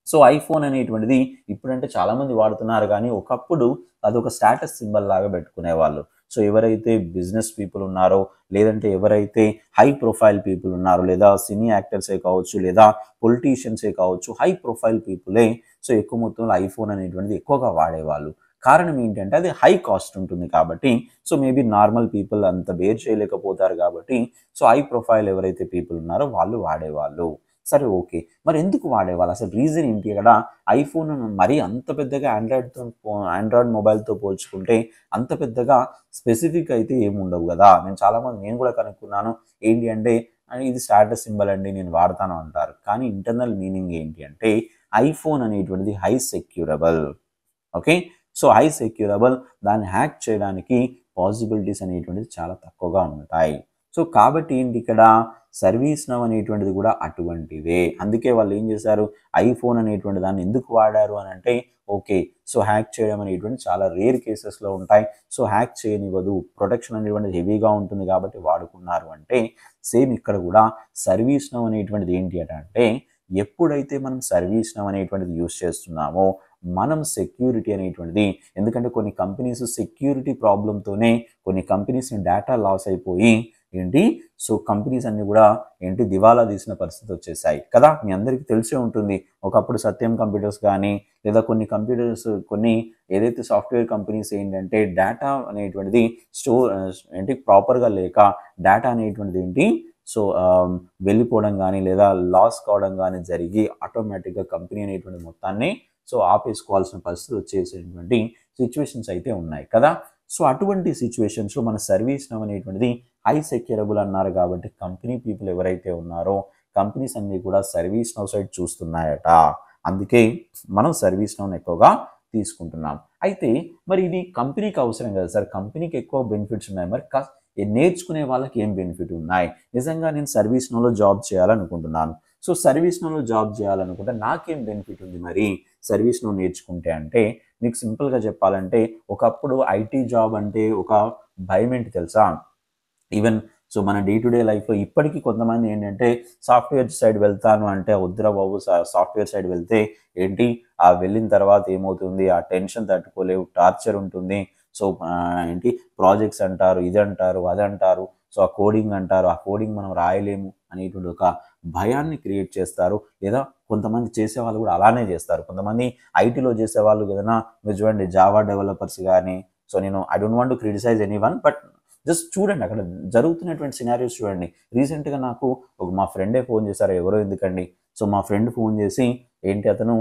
సో ఐఫోన్ అనేటువంటిది ఇప్పుడంటే చాలామంది వాడుతున్నారు, కానీ ఒకప్పుడు అదొక స్టేటస్ సింబల్ లాగా పెట్టుకునేవాళ్ళు. సో ఎవరైతే బిజినెస్ పీపుల్ ఉన్నారో, లేదంటే ఎవరైతే హై ప్రొఫైల్ పీపుల్ ఉన్నారో, లేదా సినీ యాక్టర్సే కావచ్చు, లేదా పొలిటీషియన్సే కావచ్చు, హై ప్రొఫైల్ పీపులే సో ఎక్కువ మొత్తంలో ఐఫోన్ అనేటువంటిది ఎక్కువగా వాడేవాళ్ళు. కారణం ఏంటంటే అది హై కాస్ట్ ఉంటుంది కాబట్టి, సో మేబీ నార్మల్ పీపుల్ అంత బేర్ చేయలేకపోతారు కాబట్టి, సో హై ప్రొఫైల్ ఎవరైతే పీపుల్ ఉన్నారో వాళ్ళు వాడేవాళ్ళు. సరే ఓకే, మరి ఎందుకు వాడేవాళ్ళు, అసలు రీజన్ ఏంటి? ఇక్కడ ఐఫోన్ మరీ అంత పెద్దగా ఆండ్రాయిడ్ మొబైల్తో పోల్చుకుంటే అంత పెద్దగా స్పెసిఫిక్ అయితే ఏమి ఉండవు కదా. నేను కూడా కనుక్కున్నాను, ఏంటి అంటే ఇది స్టేటస్ సింబల్ అండి, నేను వాడతాను అంటారు. కానీ ఇంటర్నల్ మీనింగ్ ఏంటి అంటే, ఐఫోన్ అనేటువంటిది high securable. Okay. So high securable, దాన్ని హ్యాక్ చేయడానికి పాసిబిలిటీస్ అనేటువంటిది చాలా తక్కువగా ఉంటాయి. సో కాబట్టి ఏంటి ఇక్కడ సర్వీస్ నౌ అనేటువంటిది కూడా అటువంటిదే. అందుకే వాళ్ళు ఏం చేశారు, ఐఫోన్ అనేటువంటి దాన్ని ఎందుకు వాడారు అని అంటే ఓకే, సో హ్యాక్ చేయడం అనేటువంటి చాలా రేర్ కేసెస్లో ఉంటాయి. సో హ్యాక్ చేయనివ్వదు, ప్రొటెక్షన్ అనేటువంటిది హెవీగా ఉంటుంది కాబట్టి వాడుకున్నారు అంటే సేమ్ ఇక్కడ కూడా సర్వీస్ నౌ అనేటువంటిది ఏంటి అంటే ఎప్పుడైతే మనం సర్వీస్ నౌ అనేటువంటిది యూస్ చేస్తున్నామో మనం సెక్యూరిటీ అనేటువంటిది, ఎందుకంటే కొన్ని కంపెనీస్ సెక్యూరిటీ ప్రాబ్లంతోనే కొన్ని కంపెనీస్ డేటా లాస్ అయిపోయి ఏంటి, సో కంపెనీస్ అన్ని కూడా ఏంటి దివాలా తీసిన పరిస్థితి వచ్చేసాయి కదా. మీ అందరికీ తెలిసే ఉంటుంది, ఒకప్పుడు సత్యం కంప్యూటర్స్ కానీ లేదా కొన్ని కంప్యూటర్స్ కొన్ని ఏదైతే సాఫ్ట్వేర్ కంపెనీస్ ఏంటంటే డేటా అనేటువంటిది ఏంటి ప్రాపర్గా లేక డేటా అనేటువంటిది ఏంటి సో వెళ్ళిపోవడం కానీ లేదా లాస్ కావడం కానీ జరిగి ఆటోమేటిక్గా కంపెనీ అనేటువంటి మొత్తాన్ని సో ఆపేసుకోవాల్సిన పరిస్థితి వచ్చేసేటువంటి సిచ్యువేషన్స్ అయితే ఉన్నాయి కదా. సో అటువంటి సిచ్యువేషన్స్లో మన సర్వీస్ నౌ అనేటువంటిది హై సెక్యూరబుల్ అన్నారు కాబట్టి కంపెనీ పీపుల్ ఎవరైతే ఉన్నారో కంపెనీస్ అన్నీ కూడా సర్వీస్ నౌ సైడ్ చూస్తున్నాయట. అందుకే మనం సర్వీస్ నౌని ఎక్కువగా తీసుకుంటున్నాం. అయితే మరి ఇది కంపెనీకి అవసరం కదా సార్, కంపెనీకి ఎక్కువ బెనిఫిట్స్ ఉన్నాయి, మరి నేర్చుకునే వాళ్ళకి ఏం బెనిఫిట్ ఉన్నాయి? నిజంగా నేను సర్వీస్ నౌలో జాబ్ చేయాలనుకుంటున్నాను, సో సర్వీస్ నౌలో జాబ్ చేయాలనుకుంటే నాకేం బెనిఫిట్ ఉంది మరి సర్వీస్ నౌ నేర్చుకుంటే అంటే మీకు సింపుల్గా చెప్పాలంటే ఒకప్పుడు ఐటీ జాబ్ అంటే ఒక భయం ఏంటి తెలుసా. ఈవెన్ సో మన డే టు డే లైఫ్లో ఇప్పటికీ కొంతమంది ఏంటంటే సాఫ్ట్వేర్ సైడ్ వెళ్తాను అంటే వద్దురా బాబు, సాఫ్ట్వేర్ సైడ్ వెళ్తే ఏంటి ఆ వెళ్ళిన తర్వాత ఏమవుతుంది, ఆ టెన్షన్ తట్టుకోలేవు, టార్చర్ ఉంటుంది, సో ఏంటి ప్రాజెక్ట్స్ అంటారు, ఇది అంటారు, అది అంటారు, సో ఆ కోడింగ్ అంటారు, ఆ కోడింగ్ మనం రాయలేము అనేటువంటి ఒక భయాన్ని క్రియేట్ చేస్తారు. లేదా కొంతమంది చేసేవాళ్ళు కూడా అలానే చేస్తారు. కొంతమంది ఐటీలో చేసేవాళ్ళు ఏదైనా మీరు చూడండి జావా డెవలపర్స్ కానీ, సో నేను I don't want to criticise anyone, but just చూడండి అక్కడ జరుగుతున్నటువంటి సినారియోస్ చూడండి. రీసెంట్గా నాకు మా ఫ్రెండే ఫోన్ చేశారు, ఎవరో ఎందుకండి, సో మా ఫ్రెండ్ ఫోన్ చేసి ఏంటి అతను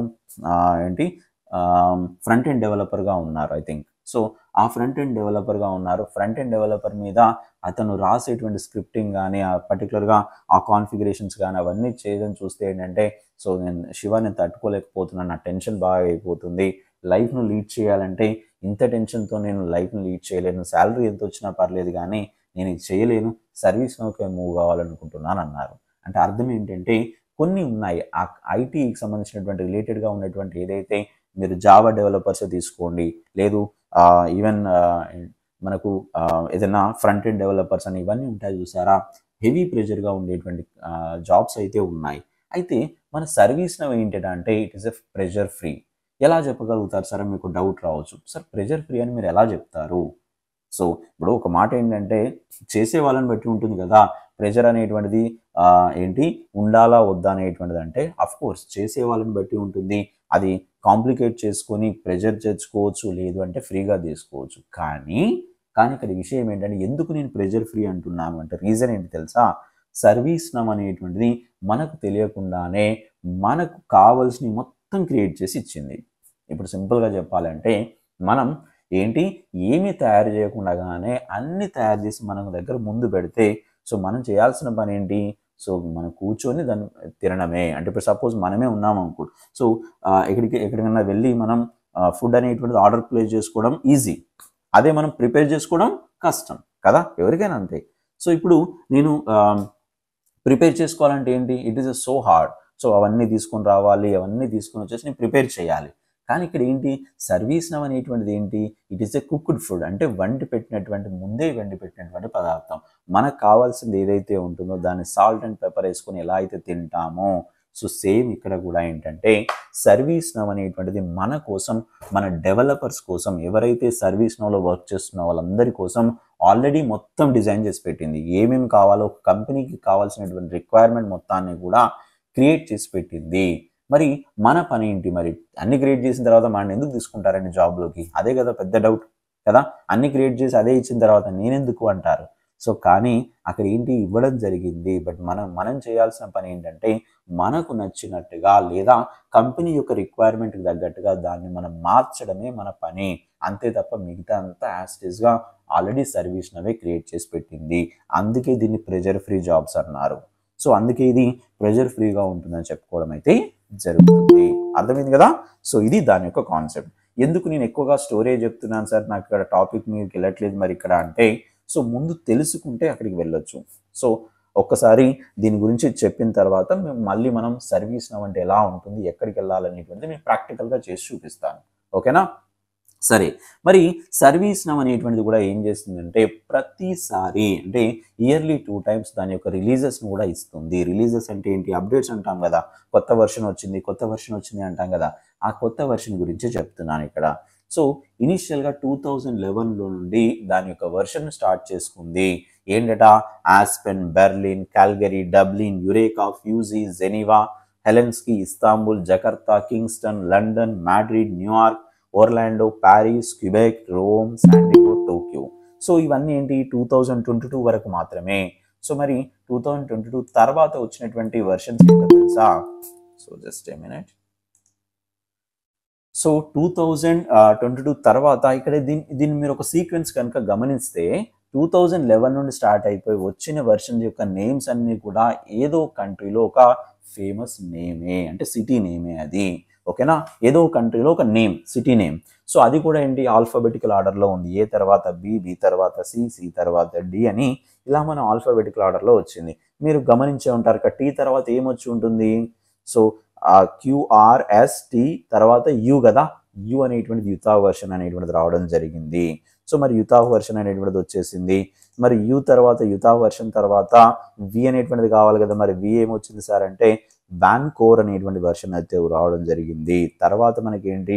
ఏంటి ఫ్రంట్ ఎండ్ డెవలపర్గా ఉన్నారు ఐ థింక్. సో ఆ ఫ్రంట్ ఎండ్ డెవలపర్గా ఉన్నారు, ఫ్రంట్ ఎండ్ డెవలపర్ మీద అతను రాసేటువంటి స్క్రిప్టింగ్ కానీ పర్టికులర్గా ఆ కాన్ఫిగరేషన్స్ కానీ అవన్నీ చేయడం చూస్తే ఏంటంటే సో నేను తట్టుకోలేకపోతున్నాను, నా టెన్షన్ బాగా అయిపోతుంది, లైఫ్ను లీడ్ చేయాలంటే ఇంత టెన్షన్తో నేను లైఫ్ను లీడ్ చేయలేను, శాలరీ ఎంత వచ్చినా పర్లేదు కానీ నేను ఇది చేయలేను, సర్వీస్ నౌకే మూవ్ కావాలనుకుంటున్నాను అన్నారు. అంటే అర్థం ఏంటంటే కొన్ని ఉన్నాయి ఆ ఐటీకి సంబంధించినటువంటి రిలేటెడ్గా ఉన్నటువంటి ఏదైతే మీరు జావా డెవలపర్స్ తీసుకోండి, లేదు ఈవెన్ మనకు ఏదైనా ఫ్రంట్ ఎండ్ డెవలపర్స్ అని ఇవన్నీ ఉంటాయి చూసారా, హెవీ ప్రెషర్గా ఉండేటువంటి జాబ్స్ అయితే ఉన్నాయి. అయితే మన సర్వీస్ నౌ ఏంటంటే it is a pressure free. ఎలా చెప్పగలుగుతారు సార్, మీకు డౌట్ రావచ్చు, సార్ ప్రెషర్ ఫ్రీ అని మీరు ఎలా చెప్తారు? సో ఇప్పుడు ఒక మాట ఏంటంటే చేసే వాళ్ళని బట్టి ఉంటుంది కదా, ప్రెషర్ అనేటువంటిది ఏంటి ఉండాలా వద్దా అనేటువంటిది అంటే కోర్స్ చేసే వాళ్ళని బట్టి ఉంటుంది. అది కాంప్లికేట్ చేసుకొని ప్రెషర్ తెచ్చుకోవచ్చు, లేదు అంటే ఫ్రీగా తీసుకోవచ్చు. కానీ ఇక్కడ విషయం ఏంటంటే ఎందుకు నేను ప్రెషర్ ఫ్రీ అంటున్నాను అంటే రీజన్ ఏంటి తెలుసా, సర్వీస్ నౌ అనేటువంటిది మనకు తెలియకుండానే మనకు కావాల్సిన మొత్తం క్రియేట్ చేసి ఇచ్చింది. ఇప్పుడు సింపుల్గా చెప్పాలంటే మనం ఏంటి ఏమీ తయారు చేయకుండానే అన్ని తయారు చేసి మన దగ్గర ముందు పెడితే సో మనం చేయాల్సిన పని ఏంటి, సో మనం కూర్చొని దాన్ని తినడమే. అంటే ఇప్పుడు సపోజ్ మనమే ఉన్నాం అనుకో, సో ఎక్కడికైనా వెళ్ళి మనం ఫుడ్ అనేటువంటిది ఆర్డర్ ప్లేస్ చేసుకోవడం ఈజీ, అదే మనం ప్రిపేర్ చేసుకోవడం కష్టం కదా, ఎవరికైనా అంతే. సో ఇప్పుడు నేను ప్రిపేర్ చేసుకోవాలంటే ఏంటి, it is so hard, so అవన్నీ తీసుకొని రావాలి, అవన్నీ తీసుకొని వచ్చేసి నేను ప్రిపేర్ చేయాలి. కానీ ఇక్కడ ఏంటి సర్వీస్ నౌ అనేటువంటిది ఏంటి, it is a cooked food, అంటే ముందే వండి పెట్టినటువంటి పదార్థం. మనకు కావాల్సింది ఏదైతే ఉంటుందో దాన్ని సాల్ట్ అండ్ పెప్పర్ వేసుకొని ఎలా అయితే తింటామో సో సేమ్ ఇక్కడ కూడా ఏంటంటే సర్వీస్ నౌ అనేటువంటిది మన కోసం, మన డెవలపర్స్ కోసం, ఎవరైతే సర్వీస్ నౌలో వర్క్ చేస్తున్న వాళ్ళందరి కోసం ఆల్రెడీ మొత్తం డిజైన్ చేసి పెట్టింది. ఏమేమి కావాలో కంపెనీకి కావాల్సినటువంటి రిక్వైర్మెంట్ మొత్తాన్ని కూడా క్రియేట్ చేసి పెట్టింది. మరి మన పని ఏంటి, మరి అన్ని క్రియేట్ చేసిన తర్వాత మనం ఎందుకు తీసుకుంటారండి జాబ్లోకి, అదే కదా పెద్ద డౌట్ కదా. అన్ని క్రియేట్ చేసి అదే ఇచ్చిన తర్వాత నేనెందుకు అంటారు. సో కానీ అక్కడ ఏంటి ఇవ్వడం జరిగింది, బట్ మనం చేయాల్సిన పని ఏంటంటే మనకు నచ్చినట్టుగా లేదా కంపెనీ యొక్క రిక్వైర్మెంట్కి తగ్గట్టుగా దాన్ని మనం మార్చడమే మన పని, అంతే తప్ప మిగతా అంతా యాస్టిస్గా ఆల్రెడీ సర్వీస్ నవే క్రియేట్ చేసి పెట్టింది. అందుకే దీన్ని ప్రెషర్ ఫ్రీ జాబ్స్ అన్నారు. సో అందుకే ఇది ప్రెషర్ ఫ్రీగా ఉంటుందని చెప్పుకోవడం అయితే జరుగుతుంది. అర్థమైంది కదా. సో ఇది దాని యొక్క కాన్సెప్ట్. ఎందుకు నేను ఎక్కువగా స్టోరేజ్ చెప్తున్నాను సార్, నాకు ఇక్కడ టాపిక్ మీకు వెళ్ళట్లేదు మరి ఇక్కడ అంటే, సో ముందు తెలుసుకుంటే అక్కడికి వెళ్ళొచ్చు. సో ఒక్కసారి దీని గురించి చెప్పిన తర్వాత మళ్ళీ మనం సర్వీస్ నౌ అంటే ఎలా ఉంటుంది, ఎక్కడికి వెళ్ళాలనేటువంటిది నేను ప్రాక్టికల్గా చేసి చూపిస్తాను. ఓకేనా? సరే, మరి సర్వీస్ నౌ అనేటువంటిది కూడా ఏం చేస్తుందంటే ప్రతిసారి అంటే ఇయర్లీ 2 times దాని యొక్క రిలీజెస్ను కూడా ఇస్తుంది. రిలీజెస్ అంటే ఏంటి? అప్డేట్స్ అంటాం కదా, కొత్త వర్షన్ వచ్చింది అంటాం కదా, ఆ కొత్త వర్షన్ గురించి చెప్తున్నాను ఇక్కడ. సో ఇనిషియల్గా 2011లో నుండి దాని యొక్క వర్షన్ స్టార్ట్ చేసుకుంది. ఏంటట? Aspen, Berlin, Calgary, Dublin, Eureka, Fuji, Geneva, Helsinki, Istanbul, Jakarta, Kingston, London, Madrid, New York, Orlando, Paris, Quebec, Rome, San Diego, Tokyo. So ఇవన్నీ ఏంటి? 2022 వరకు మాత్రమే. సో మరి 2022 తర్వాత వచ్చినటువంటి వర్షన్స్ ఏంటో తెలుసా? So just a minute. So 2022 తర్వాత ఇక్కడ దీన్ని మీరు ఒక సీక్వెన్స్ కనుక గమనిస్తే 2011 నుండి స్టార్ట్ అయిపోయి వచ్చిన వర్షన్ యొక్క నేమ్స్ అన్ని కూడా ఏదో కంట్రీలో ఒక ఫేమస్ నేమే, అంటే సిటీ నేమే అది. ఓకేనా? ఏదో కంట్రీలో ఒక నేమ్, సిటీ నేమ్. సో అది కూడా ఏంటి? ఆల్ఫాబెటికల్ ఆర్డర్లో ఉంది. ఏ తర్వాత బి, బి తర్వాత సి, సి తర్వాత డి అని ఇలా మనం ఆల్ఫాబెటికల్ ఆర్డర్లో వచ్చింది. మీరు గమనించే ఉంటారు టీ తర్వాత ఏమొచ్చి ఉంటుంది? సో QRST తర్వాత యు కదా, యు అనేటువంటిది యుతా వర్షన్ అనేటువంటిది రావడం జరిగింది. సో మరి యుతా వర్షన్ అనేటువంటిది వచ్చేసింది. మరి యు తర్వాత యుతా వర్షన్ తర్వాత వి అనేటువంటిది కావాలి కదా, మరి వి ఏమొచ్చింది సార్ అంటే వాన్కోర్ అనేటువంటి వర్షన్ అయితే రావడం జరిగింది. తర్వాత మనకి ఏంటి?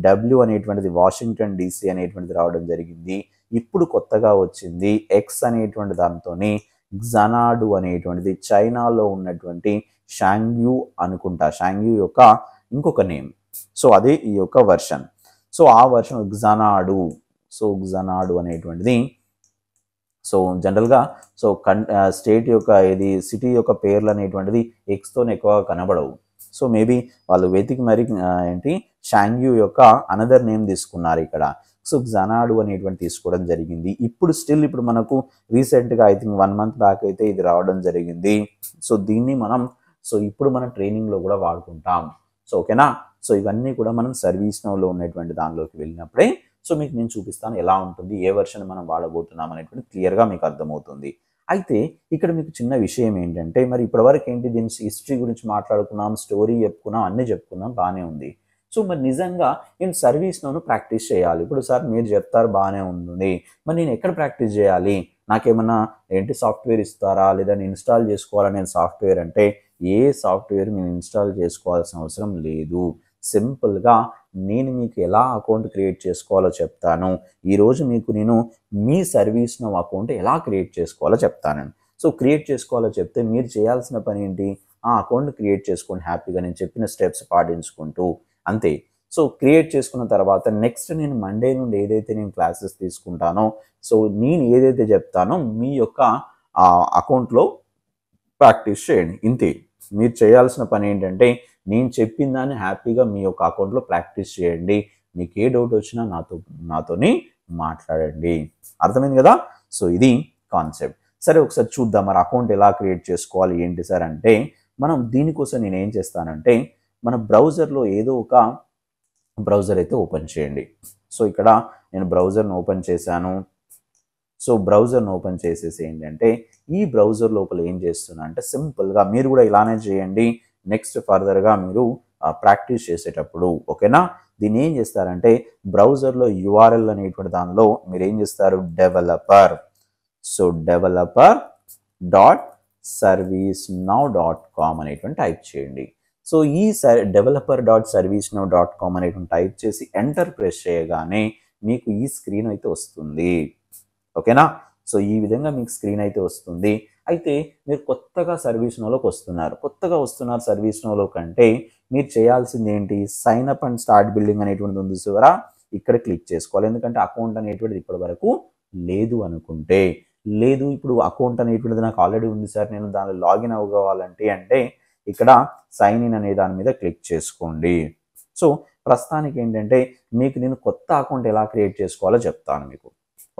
డబ్ల్యూ అనేటువంటిది వాషింగ్టన్ DC అనేటువంటిది రావడం జరిగింది. ఇప్పుడు కొత్తగా వచ్చింది ఎక్స్ అనేటువంటి దాంతోని గ్జనాడు అనేటువంటిది చైనాలో ఉన్నటువంటి షాంగ్యూ అనుకుంటా, షాంగ్యూ యొక్క ఇంకొక నేమ్. సో అదే ఈ యొక్క వర్షన్. సో ఆ వర్షన్ గ్జనాడు. సో గ్జనాడు అనేటువంటిది సో జనరల్గా సో స్టేట్ యొక్క ఇది సిటీ యొక్క పేర్లు అనేటువంటిది ఎక్స్తో ఎక్కువగా కనబడవు. సో మేబీ వాళ్ళు వెతికి మరి ఏంటి షాంగ్యూ యొక్క అనదర్ నేమ్ తీసుకున్నారు ఇక్కడ. సో గ్జనాడు అనేటువంటి తీసుకోవడం జరిగింది. ఇప్పుడు మనకు రీసెంట్గా ఐ థింక్ 1 month బ్యాక్ అయితే ఇది రావడం జరిగింది. సో దీన్ని మనం ఇప్పుడు మన ట్రైనింగ్లో కూడా వాడుకుంటాం. సో ఓకేనా? సో ఇవన్నీ కూడా మనం సర్వీస్ నౌలో ఉన్నటువంటి దానిలోకి వెళ్ళినప్పుడే సో మీకు నేను చూపిస్తాను ఎలా ఉంటుంది, ఏ వర్షన్ మనం వాడబోతున్నాం అనేటువంటి క్లియర్గా మీకు అర్థమవుతుంది. అయితే ఇక్కడ మీకు చిన్న విషయం ఏంటంటే మరి ఇప్పటివరకు ఏంటి దీని హిస్టరీ గురించి మాట్లాడుకున్నాం, స్టోరీ చెప్పుకున్నాం, అన్నీ చెప్పుకున్నాం, బాగానే ఉంది. సో మరి నిజంగా నేను సర్వీస్ నౌను ప్రాక్టీస్ చేయాలి. ఇప్పుడు సార్ మీరు చెప్తారు బాగానే ఉంది, మరి నేను ఎక్కడ ప్రాక్టీస్ చేయాలి? నాకేమన్నా ఏంటి సాఫ్ట్వేర్ ఇస్తారా, లేదా నేను ఇన్స్టాల్ చేసుకోవాలని నేను సాఫ్ట్వేర్ అంటే ఏ సాఫ్ట్వేర్ మీరు ఇన్స్టాల్ చేసుకోవాల్సిన అవసరం లేదు. సింపుల్గా నేను మీకు ఎలా అకౌంట్ క్రియేట్ చేసుకోవాలో చెప్తాను. ఈరోజు మీకు నేను మీ సర్వీస్ నౌ అకౌంట్ ఎలా క్రియేట్ చేసుకోవాలో చెప్తాను. సో క్రియేట్ చేసుకోవాలో చెప్తే మీరు చేయాల్సిన పని ఏంటి? ఆ అకౌంట్ క్రియేట్ చేసుకోండి హ్యాపీగా, నేను చెప్పిన స్టెప్స్ పాటించుకుంటూ, అంతే. సో క్రియేట్ చేసుకున్న తర్వాత నెక్స్ట్ నేను మండే నుండి ఏదైతే నేను క్లాసెస్ తీసుకుంటానో సో నేను ఏదైతే చెప్తానో మీ యొక్క అకౌంట్లో ప్రాక్టీస్ చేయండి. ఇంతే మీరు చేయాల్సిన పని ఏంటంటే నేను చెప్పిన దాన్ని హ్యాపీగా మీ యొక్క అకౌంట్లో ప్రాక్టీస్ చేయండి. మీకు ఏ డౌట్ వచ్చినా నాతోని మాట్లాడండి. అర్థమైంది కదా? సో ఇది కాన్సెప్ట్. సరే ఒకసారి చూద్దాం మరి అకౌంట్ ఎలా క్రియేట్ చేసుకోవాలి ఏంటి సార్ అంటే, మనం దీనికోసం నేను ఏం చేస్తానంటే మన బ్రౌజర్లో ఏదో ఒక బ్రౌజర్ అయితే ఓపెన్ చేయండి. సో ఇక్కడ నేను బ్రౌజర్ను ఓపెన్ చేశాను. సో బ్రౌజర్ను ఓపెన్ చేసేసి ఏంటంటే ఈ బ్రౌజర్ లోపల ఏం చేస్తున్నా అంటే సింపుల్గా మీరు కూడా ఇలానే చేయండి. నెక్స్ట్ ఫర్దర్గా మీరు ప్రాక్టీస్ చేసేటప్పుడు ఓకేనా, దీన్ని ఏం చేస్తారంటే బ్రౌజర్లో URL అనేటువంటి దానిలో మీరు ఏం చేస్తారు డెవలపర్. సో developer.servicenow.com అనేటువంటి టైప్ చేయండి. సో ఈ developer.servicenow.com అనేటువంటి టైప్ చేసి ఎంటర్ ప్రెస్ చేయగానే మీకు ఈ స్క్రీన్ అయితే వస్తుంది. ఓకేనా? సో ఈ విధంగా మీకు స్క్రీన్ అయితే వస్తుంది. అయితే మీరు కొత్తగా సర్వీస్ నౌలోకి వస్తున్నారు సర్వీస్ నౌలో కంటే మీరు చేయాల్సింది ఏంటి? Sign up and start building అనేటువంటిది ఉంది చూసారా, ఇక్కడ క్లిక్ చేసుకోవాలి. ఎందుకంటే అకౌంట్ అనేటువంటిది ఇప్పటి వరకు లేదు అనుకుంటే, లేదు ఇప్పుడు అకౌంట్ అనేటువంటిది నాకు ఆల్రెడీ ఉంది సార్, నేను దానిలో లాగిన్ అవ్వాలంటే అంటే ఇక్కడ సైన్ ఇన్ అనే దాని మీద క్లిక్ చేసుకోండి. సో ప్రస్తుతానికి ఏంటంటే మీకు నేను కొత్త అకౌంట్ ఎలా క్రియేట్ చేసుకోవాలో చెప్తాను మీకు.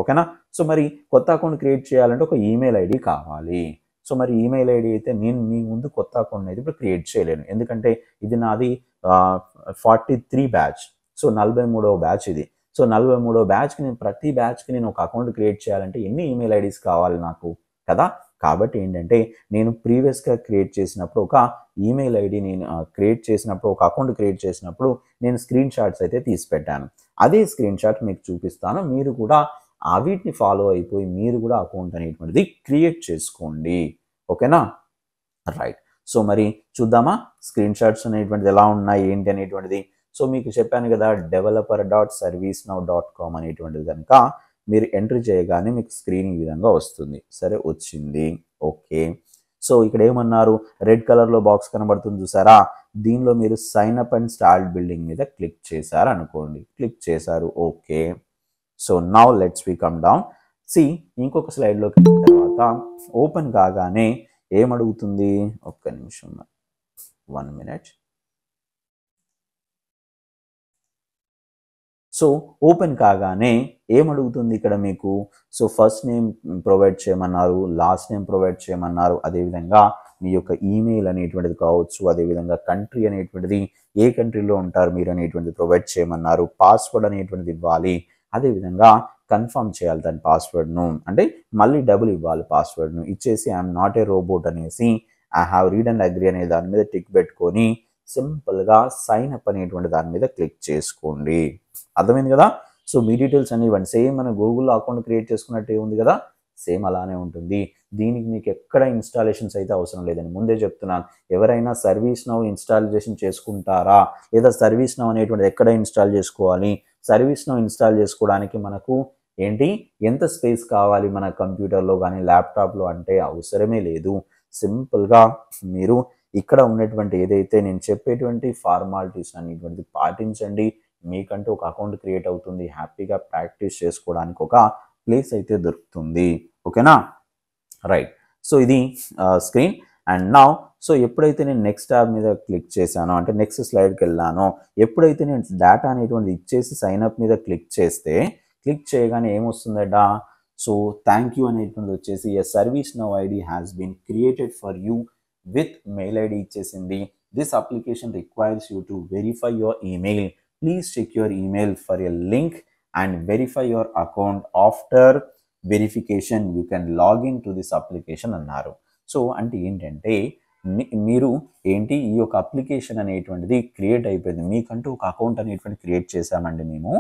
ఓకేనా? సో మరి కొత్త అకౌంట్ క్రియేట్ చేయాలంటే ఒక ఈమెయిల్ ఐడి కావాలి. సో మరి ఈమెయిల్ ఐడి అయితే నేను మీ ముందు కొత్త అకౌంట్ అయితే ఇప్పుడు క్రియేట్ చేయలేను, ఎందుకంటే ఇది నాది 43 బ్యాచ్. సో 43వ బ్యాచ్ ఇది. సో 43వ బ్యాచ్కి నేను ప్రతి బ్యాచ్కి నేను ఒక అకౌంట్ క్రియేట్ చేయాలంటే ఎన్ని ఈమెయిల్ ఐడీస్ కావాలి నాకు కదా. కాబట్టి ఏంటంటే నేను ప్రీవియస్గా క్రియేట్ చేసినప్పుడు ఒక ఈమెయిల్ ఐడి నేను క్రియేట్ చేసినప్పుడు ఒక అకౌంట్ క్రియేట్ చేసినప్పుడు నేను స్క్రీన్ షాట్స్ అయితే తీసి పెట్టాను. అదే స్క్రీన్ షాట్ మీకు చూపిస్తాను. మీరు కూడా వీటిని ఫాలో అయిపోయి మీరు కూడా అకౌంట్ అనేటువంటిది క్రియేట్ చేసుకోండి. ఓకేనా, రైట్. సో మరి చూద్దామా స్క్రీన్ షాట్స్ అనేటువంటిది ఎలా ఉన్నాయి ఏంటి అనేటువంటిది. సో మీకు చెప్పాను కదా developer.servicenow.com అనేటువంటిది కనుక మీరు ఎంట్రీ చేయగానే మీకు స్క్రీన్ ఈ విధంగా వస్తుంది. సరే వచ్చింది, ఓకే. సో ఇక్కడ ఏమన్నారు, రెడ్ కలర్లో బాక్స్ కనబడుతుంది చూసారా, దీనిలో మీరు sign up and start building మీద క్లిక్ చేశారు అనుకోండి, క్లిక్ చేశారు, okay. So now let's we come down. ఇంకొక స్లైడ్లోకి వెళ్ళిన తర్వాత ఓపెన్ కాగానే ఏమడుగుతుంది, ఒక్క నిమిషం, 1 minute. సో ఓపెన్ కాగానే ఏమడుగుతుంది ఇక్కడ మీకు, సో ఫస్ట్ నేమ్ ప్రొవైడ్ చేయమన్నారు, లాస్ట్ నేమ్ ప్రొవైడ్ చేయమన్నారు, అదేవిధంగా మీ యొక్క ఈమెయిల్ అనేటువంటిది కావచ్చు, అదేవిధంగా కంట్రీ అనేటువంటిది ఏ కంట్రీలో ఉంటారు మీరు అనేటువంటిది ప్రొవైడ్ చేయమన్నారు, పాస్వర్డ్ అనేటువంటిది ఇవ్వాలి, అదేవిధంగా కన్ఫర్మ్ చేయాలి దాని పాస్వర్డ్ను, అంటే మళ్ళీ డబుల్ ఇవ్వాలి పాస్వర్డ్ను ఇచ్చేసి ఐఎమ్ నాట్ ఏ రోబోట్ అనేసి I have read and agree అనే దాని మీద టిక్ పెట్టుకొని సింపుల్గా సైన్ అప్ అనేటువంటి దాని మీద క్లిక్ చేసుకోండి. అర్థమైంది కదా. సో మీ డీటెయిల్స్ అన్ని ఇవ్వండి. సేమ్ మన గూగుల్లో అకౌంట్ క్రియేట్ చేసుకున్నట్టే ఉంది కదా, సేమ్ అలానే ఉంటుంది. దీనికి మీకు ఎక్కడ ఇన్స్టాలేషన్స్ అయితే అవసరం లేదని ముందే చెప్తున్నాను. ఎవరైనా సర్వీస్ నౌ ఇన్స్టాలేషన్ చేసుకుంటారా, లేదా సర్వీస్ నౌ అనేటువంటిది ఎక్కడ ఇన్స్టాల్ చేసుకోవాలి, సర్వీస్ నౌ ఇన్స్టాల్ చేసుకోవడానికి మనకు ఏంటి ఎంత స్పేస్ కావాలి మన కంప్యూటర్లో కానీ ల్యాప్టాప్లో అంటే అవసరమే లేదు. సింపుల్గా మీరు ఇక్కడ ఉన్నటువంటి ఏదైతే నేను చెప్పేటువంటి ఫార్మాలిటీస్ అనేటువంటిది పాటించండి, మీకంటూ ఒక అకౌంట్ క్రియేట్ అవుతుంది, హ్యాపీగా ప్రాక్టీస్ చేసుకోవడానికి ఒక ప్లేస్ అయితే దొరుకుతుంది. ఓకేనా, రైట్. సో ఇది స్క్రీన్. అండ్ నౌ సో ఎప్పుడైతే నేను నెక్స్ట్ ట్యాబ్ మీద క్లిక్ చేశానో, అంటే నెక్స్ట్ స్లైడ్కి వెళ్ళానో, ఎప్పుడైతే నేను డేటా అనేటువంటి ఇచ్చేసి సైన్అప్ మీద క్లిక్ చేస్తే, క్లిక్ చేయగానే ఏమొస్తుందట, సో థ్యాంక్ యూ అనేటువంటి వచ్చేసి a ServiceNow ID has been created for you with mail ID ఇచ్చేసింది. This application requires you to verify your email, please check your email for a link and verify your account. After verification you can login to this application అన్నారు. So అంటే ఏంటంటే మీరు ఏంటి ఈ యొక్క application అనేటువంటిది create అయిపోయింది, మీకంటూ ఒక అకౌంట్ అనేటువంటి క్రియేట్ చేశామండి, మేము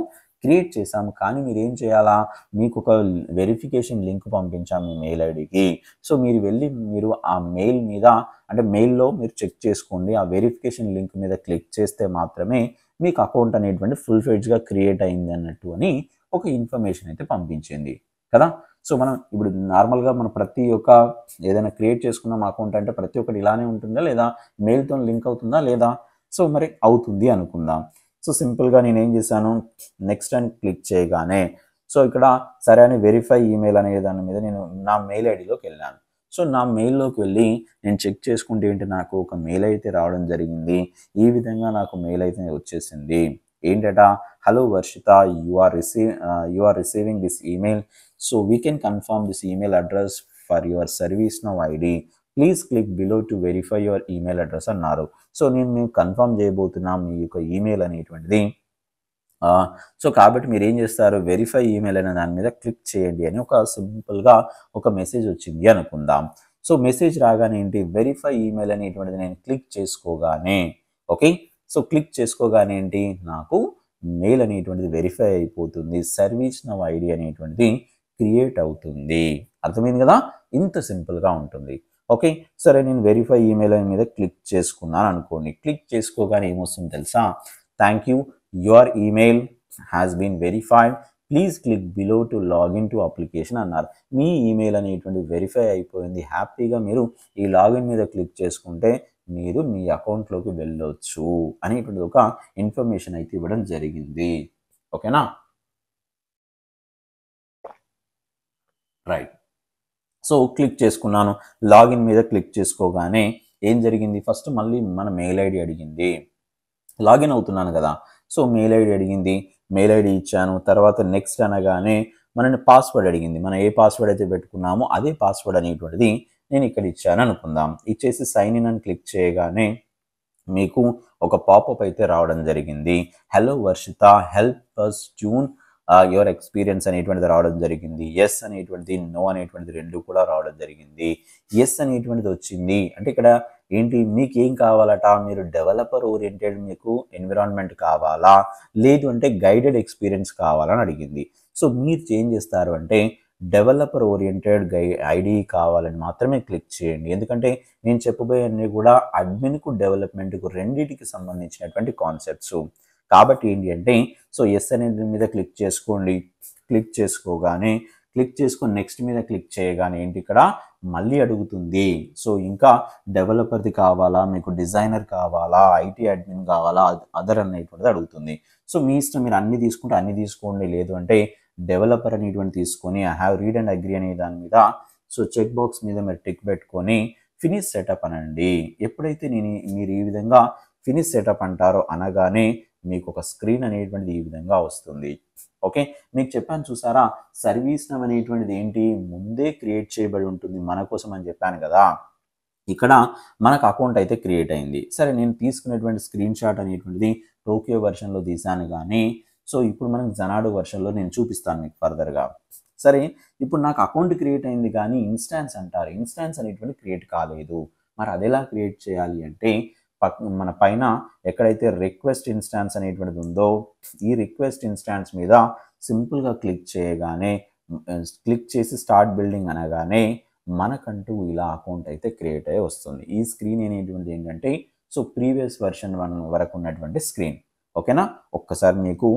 క్రియేట్ చేసాము, కానీ మీరు ఏం చేయాలా, మీకు ఒక వెరిఫికేషన్ లింక్ పంపించాము మీ మెయిల్ ఐడికి. సో మీరు వెళ్ళి మీరు ఆ మెయిల్ మీద, అంటే మెయిల్లో మీరు చెక్ చేసుకోండి, ఆ వెరిఫికేషన్ లింక్ మీద క్లిక్ చేస్తే మాత్రమే మీకు అకౌంట్ అనేటువంటి ఫుల్ ఫ్లెడ్జ్గా క్రియేట్ అయింది అన్నట్టు అని ఒక ఇన్ఫర్మేషన్ అయితే పంపించింది కదా. సో మనం ఇప్పుడు నార్మల్గా మనం ప్రతి ఒక్క ఏదైనా క్రియేట్ చేసుకున్నాం అకౌంట్ అంటే ప్రతి ఒక్కటి ఇలానే ఉంటుందా, లేదా మెయిల్తో లింక్ అవుతుందా లేదా, సో మరి అవుతుంది అనుకుందాం. సో సింపుల్గా నేను ఏం చేశాను, నెక్స్ట్ అని క్లిక్ చేయగానే సో ఇక్కడ సరే అని వెరిఫై ఈమెయిల్ అనే దాని మీద నేను నా మెయిల్ ఐడిలోకి వెళ్ళాను. సో నా మెయిల్లోకి వెళ్ళి నేను చెక్ చేసుకుంటే ఏంటి, నాకు ఒక మెయిల్ అయితే రావడం జరిగింది. ఈ విధంగా నాకు మెయిల్ అయితే వచ్చేసింది. ఏంటట, hello Varshitha, you are receiving this email, so we can confirm this email address for your ServiceNow ID, please click below to verify your email address అన్నారు. సో మేము కన్ఫర్మ్ చేయబోతున్నాం మీ యొక్క ఈమెయిల్ అనేటువంటిది. సో కాబట్టి మీరు ఏం చేస్తారు, వెరిఫై ఈమెయిల్ అనే దాని మీద క్లిక్ చేయండి అని ఒక సింపుల్గా ఒక మెసేజ్ వచ్చింది అనుకుందాం. సో మెసేజ్ రాగానే ఏంటి, వెరిఫై ఈమెయిల్ అనేటువంటిది నేను క్లిక్ చేసుకోగానే, ఓకే, సో క్లిక్ చేసుకోగానే ఏంటి, నాకు మెయిల్ అనేటువంటిది వెరిఫై అయిపోతుంది, సర్వీస్ నౌ ఐడి అనేటువంటిది క్రియేట్ అవుతుంది. అర్థమైంది కదా, ఇంత సింపుల్గా ఉంటుంది. ఓకే, సరే నేను వెరిఫై ఈమెయిల్ మీద క్లిక్ చేసుకున్నాను అనుకోండి. క్లిక్ చేసుకోగానే ఏమొస్తుంది తెలుసా, thank you, your email has been verified, please click below to login to application అన్నారు. మీ ఈమెయిల్ అనేటువంటి వెరిఫై అయిపోయింది, హ్యాపీగా మీరు ఈ లాగిన్ మీద క్లిక్ చేసుకుంటే మీరు మీ అకౌంట్లోకి వెళ్ళొచ్చు అనేటువంటి ఒక ఇన్ఫర్మేషన్ అయితే ఇవ్వడం జరిగింది. ఓకేనా, రైట్. సో క్లిక్ చేసుకున్నాను, లాగిన్ మీద క్లిక్ చేసుకోగానే ఏం జరిగింది, ఫస్ట్ మళ్ళీ మన మెయిల్ ఐడి అడిగింది, లాగిన్ అవుతున్నాను కదా, సో మెయిల్ ఐడి అడిగింది, మెయిల్ ఐడి ఇచ్చాను. తర్వాత నెక్స్ట్ అనగానే మనని పాస్వర్డ్ అడిగింది, మనం ఏ పాస్వర్డ్ అయితే పెట్టుకున్నామో అదే పాస్వర్డ్ అనేటువంటిది నేను ఇక్కడ ఇచ్చాను అనుకుందాం. ఇచ్చేసి సైన్ ఇన్ అని క్లిక్ చేయగానే మీకు ఒక పాపప్ అయితే రావడం జరిగింది. Hello Varshita, help us tune your experience అనేటువంటిది రావడం జరిగింది. ఎస్ అనేటువంటిది, నో అనేటువంటిది రెండు కూడా రావడం జరిగింది. ఎస్ అనేటువంటిది వచ్చింది అంటే ఇక్కడ ఏంటి, మీకు ఏం కావాలట, మీరు డెవలపర్ ఓరియంటెడ్ మీకు ఎన్విరాన్మెంట్ కావాలా, లేదు అంటే గైడెడ్ ఎక్స్పీరియన్స్ కావాలని అడిగింది. సో మీరు చేంజ్ చేస్తారు అంటే డెవలపర్ ఓరియంటెడ్ ఐడి కావాలని మాత్రమే క్లిక్ చేయండి. ఎందుకంటే నేను చెప్పబోయేవన్నీ కూడా అడ్మిన్కు డెవలప్మెంట్కు రెండింటికి సంబంధించినటువంటి కాన్సెప్ట్స్ కాబట్టి ఏంటి అంటే సో ఎస్ అనేది మీద క్లిక్ చేసుకోండి. క్లిక్ చేసుకోగానే నెక్స్ట్ మీద క్లిక్ చేయగానే ఏంటి ఇక్కడ మళ్ళీ అడుగుతుంది. సో ఇంకా డెవలపర్ది కావాలా, మీకు డిజైనర్ కావాలా, ఐటీ అడ్మిన్ కావాలా, అదర్ అనేటువంటిది అడుగుతుంది. సో మీ ఇష్టం, మీరు అన్ని తీసుకుంటే అన్ని తీసుకోండి, లేదు అంటే డెవలపర్ అనేటువంటి తీసుకొని I have read and agree అనే దాని మీద సో చెక్ బాక్స్ మీద మీరు టిక్ పెట్టుకొని ఫినిష్ సెటప్ అనండి. ఎప్పుడైతే మీరు ఈ విధంగా ఫినిష్ సెటప్ అంటారో అనగానే మీకు ఒక స్క్రీన్ అనేటువంటిది ఈ విధంగా వస్తుంది. ఓకే, మీకు చెప్పాను చూసారా, సర్వీస్ నవ్ అనేటువంటిది ఏంటి, ముందే క్రియేట్ చేయబడి ఉంటుంది మన కోసం అని చెప్పాను కదా. ఇక్కడ మనకు అకౌంట్ అయితే క్రియేట్ అయింది. సరే, నేను తీసుకున్నటువంటి స్క్రీన్ షాట్ అనేటువంటిది టోక్యో వెర్షన్లో తీసాను కానీ సో ఇప్పుడు మనం జనాడో వెర్షన్లో నేను చూపిస్తాను మీకు ఫర్దర్గా. సరే, ఇప్పుడు నాకు అకౌంట్ క్రియేట్ అయింది కానీ ఇన్స్టాన్స్ అంటారు, ఇన్స్టాన్స్ అనేటువంటి క్రియేట్ కాలేదు. మరి అది ఎలా క్రియేట్ చేయాలి అంటే మన పైన ఎక్కడైతే రిక్వెస్ట్ ఇన్స్టాన్స్ అనేటువంటిది ఉందో ఈ రిక్వెస్ట్ ఇన్స్టాన్స్ మీద సింపుల్గా క్లిక్ చేయగానే క్లిక్ చేసి స్టార్ట్ బిల్డింగ్ అనగానే మనకంటూ ఇలా అకౌంట్ అయితే క్రియేట్ అయ్యి వస్తుంది. ఈ స్క్రీన్ అనేటువంటిది ఏంటంటే సో ప్రీవియస్ వెర్షన్ 1 వరకు ఉన్నటువంటి స్క్రీన్. ఓకేనా, ఒక్కసారి మీకు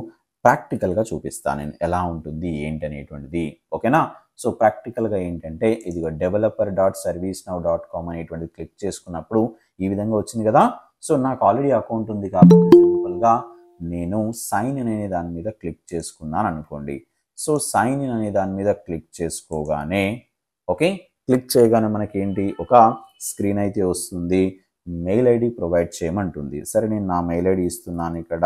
ప్రాక్టికల్గా చూపిస్తాను నేను ఎలా ఉంటుంది ఏంటి అనేటువంటిది. ఓకేనా, సో ప్రాక్టికల్గా ఏంటంటే ఇదిగో developer.servicenow.com అనేటువంటిది క్లిక్ చేసుకున్నప్పుడు ఈ విధంగా వచ్చింది కదా. సో నాకు ఆల్రెడీ అకౌంట్ ఉంది కాబట్టి సింపుల్గా నేను సైన్ ఇన్ అనే దాని మీద క్లిక్ చేసుకున్నాను అనుకోండి. సో సైన్ ఇన్ అనే దాని మీద క్లిక్ చేసుకోగానే ఓకే, క్లిక్ చేయగానే మనకి ఏంటి ఒక స్క్రీన్ అయితే వస్తుంది. మెయిల్ ఐడి ప్రొవైడ్ చేయమంటుంది. సరే, నేను నా మెయిల్ ఐడి ఇస్తున్నాను. ఇక్కడ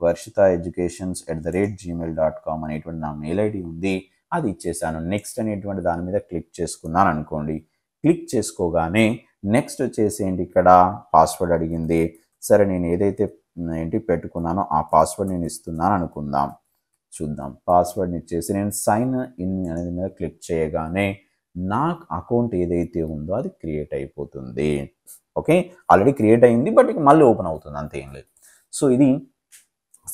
varshitaeducations@gmail.com అనేటువంటి నా మెయిల్ ఐడి ఉంది, అది ఇచ్చేసాను. నెక్స్ట్ అనేటువంటి దాని మీద క్లిక్ చేసుకున్నాను అనుకోండి. క్లిక్ చేసుకోగానే నెక్స్ట్ వచ్చేసి ఏంటి ఇక్కడ పాస్వర్డ్ అడిగింది. సరే, నేను ఏదైతే పెట్టుకున్నానో ఆ పాస్వర్డ్ నేను ఇస్తున్నాను అనుకుందాం. చూద్దాం, పాస్వర్డ్ని ఇచ్చేసి నేను సైన్ ఇన్ అనేది మీద క్లిక్ చేయగానే నా అకౌంట్ ఏదైతే ఉందో అది క్రియేట్ అయిపోతుంది. ఓకే, ఆల్రెడీ క్రియేట్ అయింది బట్ ఇక మళ్ళీ ఓపెన్ అవుతుంది, అంతే ఏం లేదు. సో ఇది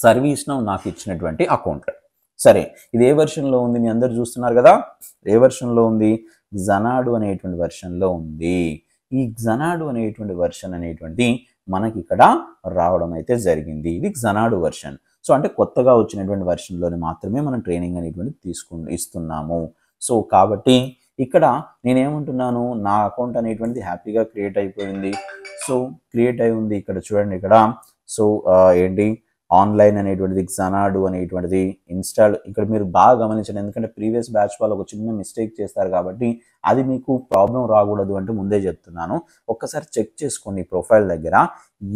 సర్వీస్ నౌ నాకు ఇచ్చినటువంటి అకౌంట్. సరే, ఇది ఏ వెర్షన్లో ఉంది మీ అందరు చూస్తున్నారు కదా, ఏ వెర్షన్లో ఉంది, జనాడో అనేటువంటి వెర్షన్లో ఉంది. ఈ జనాడో అనేటువంటి వెర్షన్ అనేటువంటి మనకి ఇక్కడ రావడం అయితే జరిగింది. ఇది జనాడో వెర్షన్. సో అంటే కొత్తగా వచ్చినటువంటి వెర్షన్లోనే మాత్రమే మనం ట్రైనింగ్ అనేటువంటి ఇస్తున్నాము. సో కాబట్టి ఇక్కడ నేనేమంటున్నాను, నా అకౌంట్ అనేటువంటిది హ్యాపీగా క్రియేట్ అయిపోయింది. సో క్రియేట్ అయి ఉంది. ఇక్కడ చూడండి, ఇక్కడ సో ఏంటి ఆన్లైన్ అనేటువంటిది జనాడో అనేటువంటిది ఇన్స్టాల్. ఇక్కడ మీరు బాగా గమనించండి, ఎందుకంటే ప్రీవియస్ బ్యాచ్ వాళ్ళు ఒక చిన్న మిస్టేక్ చేస్తారు కాబట్టి అది మీకు ప్రాబ్లం రాకూడదు అంటే ముందే చెప్తున్నాను. ఒక్కసారి చెక్ చేసుకోండి ప్రొఫైల్ దగ్గర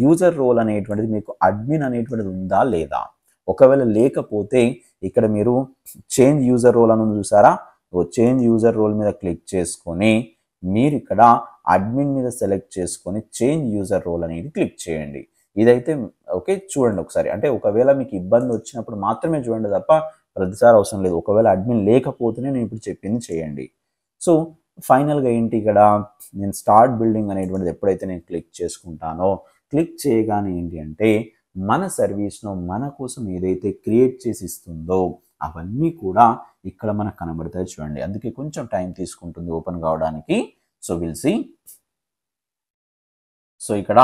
యూజర్ రోల్ అనేటువంటిది మీకు అడ్మిన్ అనేటువంటిది ఉందా లేదా. ఒకవేళ లేకపోతే ఇక్కడ మీరు చేంజ్ యూజర్ రోల్ అని చూసారా, చేంజ్ యూజర్ రోల్ మీద క్లిక్ చేసుకొని మీరు ఇక్కడ అడ్మిన్ మీద సెలెక్ట్ చేసుకొని చేంజ్ యూజర్ రోల్ అనేది క్లిక్ చేయండి. ఇదైతే ఓకే, చూడండి ఒకసారి. అంటే ఒకవేళ మీకు ఇబ్బంది వచ్చినప్పుడు మాత్రమే చూడండి తప్ప ప్రతిసారి అవసరం లేదు. ఒకవేళ అడ్మిన్ లేకపోతేనే నేను ఇప్పుడు చెప్పింది చేయండి. సో ఫైనల్గా ఏంటి, ఇక్కడ నేను స్టార్ట్ బిల్డింగ్ అనేటువంటిది ఎప్పుడైతే నేను క్లిక్ చేసుకుంటానో క్లిక్ చేయగానే ఏంటి అంటే మన సర్వీస్ను మన కోసం ఏదైతే క్రియేట్ చేసి ఇస్తుందో అవన్నీ కూడా ఇక్కడ మనకు కనబడతాయి చూడండి. అందుకే కొంచెం టైం తీసుకుంటుంది ఓపెన్ కావడానికి. So will see. సో ఇక్కడ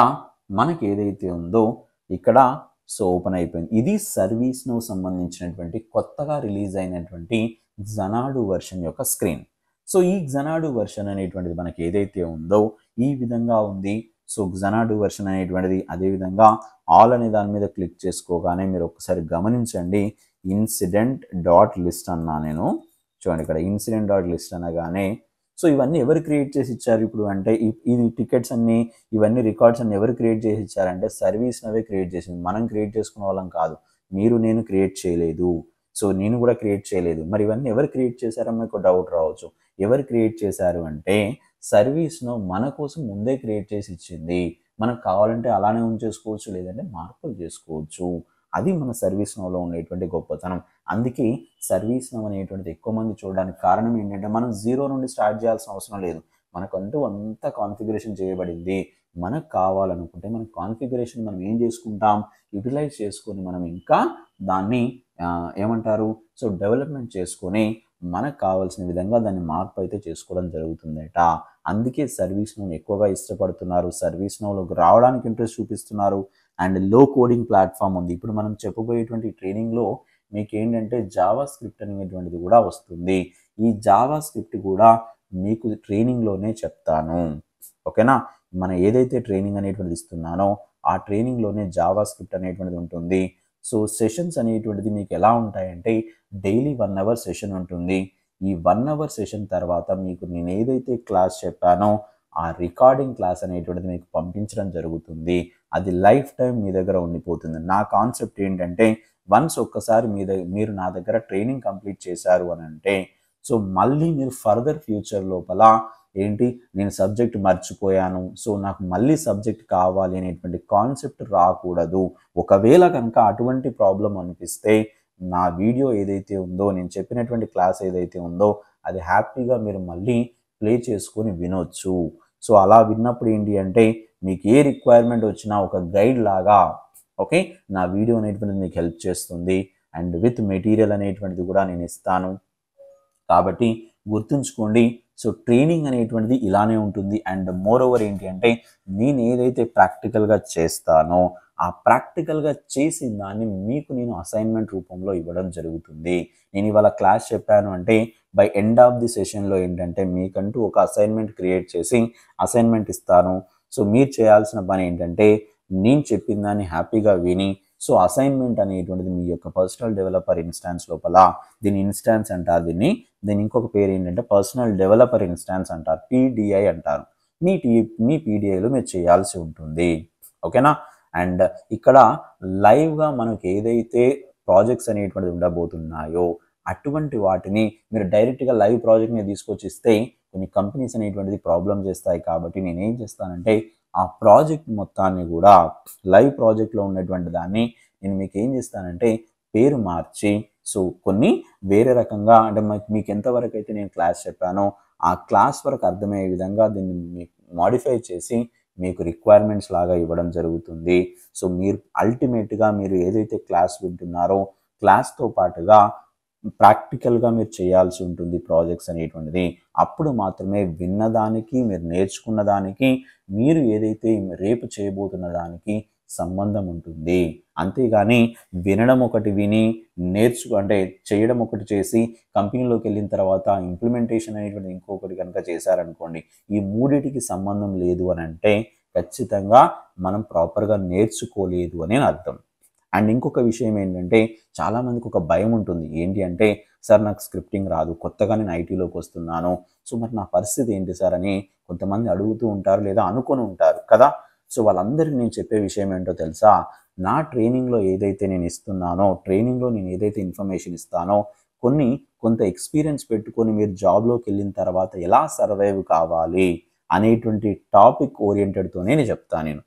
మనకి ఏదైతే ఉందో ఇక్కడ సో ఓపెన్ అయిపోయింది. ఇది సర్వీస్ నౌ సంబంధించినటువంటి కొత్తగా రిలీజ్ అయినటువంటి జనాడో వెర్షన్ యొక్క స్క్రీన్. సో ఈ జనాడో వెర్షన్ అనేటువంటిది మనకి ఏదైతే ఉందో ఈ విధంగా ఉంది. సో జనాడో వెర్షన్ అనేటువంటిది అదేవిధంగా ఆల్ అనే దాని మీద క్లిక్ చేసుకోగానే మీరు ఒకసారి గమనించండి, incident.list అన్నా నేను. చూడండి, ఇక్కడ incident.list అనగానే సో ఇవన్నీ ఎవరు క్రియేట్ చేసి ఇచ్చారు ఇప్పుడు అంటే ఇది టికెట్స్ అన్ని ఇవన్నీ రికార్డ్స్ అన్ని ఎవరు క్రియేట్ చేసి ఇచ్చారంటే సర్వీస్ నవే క్రియేట్ చేసింది. మనం క్రియేట్ చేసుకున్న వాళ్ళం కాదు, మీరు నేను క్రియేట్ చేయలేదు. సో నేను కూడా క్రియేట్ చేయలేదు. మరి ఇవన్నీ ఎవరు క్రియేట్ చేశారో మీకు డౌట్ రావచ్చు. ఎవరు క్రియేట్ చేశారు అంటే సర్వీస్ నౌ మన కోసం ముందే క్రియేట్ చేసి ఇచ్చింది. మనకు కావాలంటే అలానే ఉంచేసుకోవచ్చు, లేదంటే మార్పులు చేసుకోవచ్చు. అది మన సర్వీస్ నౌలో ఉండేటువంటి గొప్పతనం. అందుకే సర్వీస్ నౌ అనేటువంటిది ఎక్కువ మంది చూడడానికి కారణం ఏంటంటే మనం జీరో నుండి స్టార్ట్ చేయాల్సిన అవసరం లేదు. మనకంటూ అంతా కాన్ఫిగరేషన్ చేయబడింది. మనకు కావాలనుకుంటే మన కాన్ఫిగరేషన్ మనం ఏం చేసుకుంటాం, యూటిలైజ్ చేసుకొని మనం ఇంకా దాన్ని ఏమంటారు సో డెవలప్మెంట్ చేసుకొని మనకు కావాల్సిన విధంగా దాన్ని మార్పు అయితే చేసుకోవడం జరుగుతుందట. అందుకే సర్వీస్ నౌని ఎక్కువగా ఇష్టపడుతున్నారు, సర్వీస్ నౌలోకి రావడానికి ఇంట్రెస్ట్ చూపిస్తున్నారు. అండ్ లో కోడింగ్ ప్లాట్ఫామ్ ఉంది. ఇప్పుడు మనం చెప్పబోయేటువంటి ట్రైనింగ్లో మీకు ఏంటంటే జావా స్క్రిప్ట్ అనేటువంటిది కూడా వస్తుంది. ఈ జావా స్క్రిప్ట్ కూడా మీకు ట్రైనింగ్లోనే చెప్తాను. ఓకేనా, మనం ఏదైతే ట్రైనింగ్ అనేటువంటిది ఇస్తున్నానో ఆ ట్రైనింగ్లోనే జావా స్క్రిప్ట్ అనేటువంటిది ఉంటుంది. సో సెషన్స్ అనేటువంటిది మీకు ఎలా ఉంటాయంటే డైలీ 1 అవర్ సెషన్ ఉంటుంది. ఈ 1 అవర్ సెషన్ తర్వాత మీకు నేను ఏదైతే క్లాస్ చెప్పానో ఆ రికార్డింగ్ క్లాస్ అనేటువంటిది మీకు పంపించడం జరుగుతుంది. అది లైఫ్ టైం మీ దగ్గర ఉండిపోతుంది. నా కాన్సెప్ట్ ఏంటంటే వన్స్ ఒక్కసారి మీరు నా దగ్గర ట్రైనింగ్ కంప్లీట్ చేశారు అని అంటే సో మళ్ళీ మీరు ఫర్దర్ ఫ్యూచర్ లోపల ఏంటి నేను సబ్జెక్ట్ మర్చిపోయాను, సో నాకు మళ్ళీ సబ్జెక్ట్ కావాలి అనేటువంటి కాన్సెప్ట్ రాకూడదు. ఒకవేళ కనుక అటువంటి ప్రాబ్లం అనిపిస్తే నా వీడియో ఏదైతే ఉందో, నేను చెప్పినటువంటి క్లాస్ ఏదైతే ఉందో అది హ్యాపీగా మీరు మళ్ళీ ప్లే చేసుకొని వినొచ్చు. సో అలా విన్నప్పుడు ఏంటి అంటే మీకు ఏ రిక్వైర్మెంట్ వచ్చినా ఒక గైడ్ లాగా ఓకే నా వీడియో అనేటువంటిది మీకు హెల్ప్ చేస్తుంది. అండ్ విత్ మెటీరియల్ అనేటువంటిది కూడా నేను ఇస్తాను. కాబట్టి గుర్తుంచుకోండి, సో ట్రైనింగ్ అనేటువంటిది ఇలానే ఉంటుంది. అండ్ మోర్ ఓవర్ ఏంటి అంటే నేను ఏదైతే ప్రాక్టికల్గా చేస్తానో ఆ ప్రాక్టికల్గా చేసిన దాన్ని మీకు నేను అసైన్మెంట్ రూపంలో ఇవ్వడం జరుగుతుంది. నేను ఇవాళ క్లాస్ చెప్పాను అంటే బై ఎండ్ ఆఫ్ ది సెషన్లో ఏంటంటే మీకంటూ ఒక అసైన్మెంట్ క్రియేట్ చేసి అసైన్మెంట్ ఇస్తాను. సో మీరు చేయాల్సిన పని ఏంటంటే నేను చెప్పిన దాన్ని హ్యాపీగా విని సో అసైన్మెంట్ అనేటువంటిది మీ యొక్క పర్సనల్ డెవలపర్ ఇన్స్టాన్స్ లోపల, దీని ఇన్స్టాన్స్ అంటారు, దీని ఇంకొక పేరు ఏంటంటే పర్సనల్ డెవలపర్ ఇన్స్టాన్స్ అంటారు, పీడిఐ అంటారు. మీ పీడిఐలో మీరు చేయాల్సి ఉంటుంది. ఓకేనా, అండ్ ఇక్కడ లైవ్గా మనకు ఏదైతే ప్రాజెక్ట్స్ అనేటువంటిది ఉండబోతున్నాయో అటువంటి వాటిని మీరు డైరెక్ట్గా లైవ్ ప్రాజెక్ట్ని తీసుకొచ్చి ఇస్తే కొన్ని కంపెనీస్ అనేటువంటిది ప్రాబ్లం చేస్తాయి. కాబట్టి నేను ఏం చేస్తానంటే ఆ ప్రాజెక్ట్ మొత్తాన్ని కూడా లైవ్ ప్రాజెక్ట్లో ఉన్నటువంటి దాన్ని నేను మీకు ఏం చేస్తానంటే పేరు మార్చి సో కొన్ని వేరే రకంగా అంటే మీకు ఎంతవరకు అయితే నేను క్లాస్ చెప్పానో ఆ క్లాస్ వరకు అర్థమయ్యే విధంగా దీన్ని మీకు మాడిఫై చేసి మీకు రిక్వైర్మెంట్స్ లాగా ఇవ్వడం జరుగుతుంది. సో మీరు అల్టిమేట్గా మీరు ఏదైతే క్లాస్ వింటున్నారో క్లాస్తో పాటుగా ప్రాక్టికల్గా మీరు చేయాల్సి ఉంటుంది ప్రాజెక్ట్స్ అనేటువంటిది. అప్పుడు మాత్రమే విన్నదానికి మీరు నేర్చుకున్న దానికి మీరు ఏదైతే రేపు చేయబోతున్న దానికి సంబంధం ఉంటుంది. అంతేగాని వినడం ఒకటి విని అంటే చేయడం ఒకటి చేసి కంపెనీలోకి వెళ్ళిన తర్వాత ఇంప్లిమెంటేషన్ అనేటువంటి ఇంకొకటి కనుక చేశారనుకోండి, ఈ మూడిటికి సంబంధం లేదు అని అంటే ఖచ్చితంగా మనం ప్రాపర్గా నేర్చుకోలేదు అని అర్థం. అండ్ ఇంకొక విషయం ఏంటంటే చాలామందికి ఒక భయం ఉంటుంది. ఏంటి అంటే సార్ నాకు స్క్రిప్టింగ్ రాదు, కొత్తగా నేను ఐటీలోకి వస్తున్నాను, సో మరి నా పరిస్థితి ఏంటి సార్ అని కొంతమంది అడుగుతూ ఉంటారు లేదా అనుకొని ఉంటారు కదా. సో వాళ్ళందరికీ నేను చెప్పే విషయం ఏంటో తెలుసా, నా ట్రైనింగ్లో ఏదైతే నేను ఇస్తున్నానో ట్రైనింగ్లో నేను ఏదైతే ఇన్ఫర్మేషన్ ఇస్తానో కొంత ఎక్స్పీరియన్స్ పెట్టుకొని మీరు జాబ్లోకి వెళ్ళిన తర్వాత ఎలా సర్వైవ్ కావాలి అనేటువంటి టాపిక్ ఓరియంటెడ్తోనే నేను చెప్తాను. నేను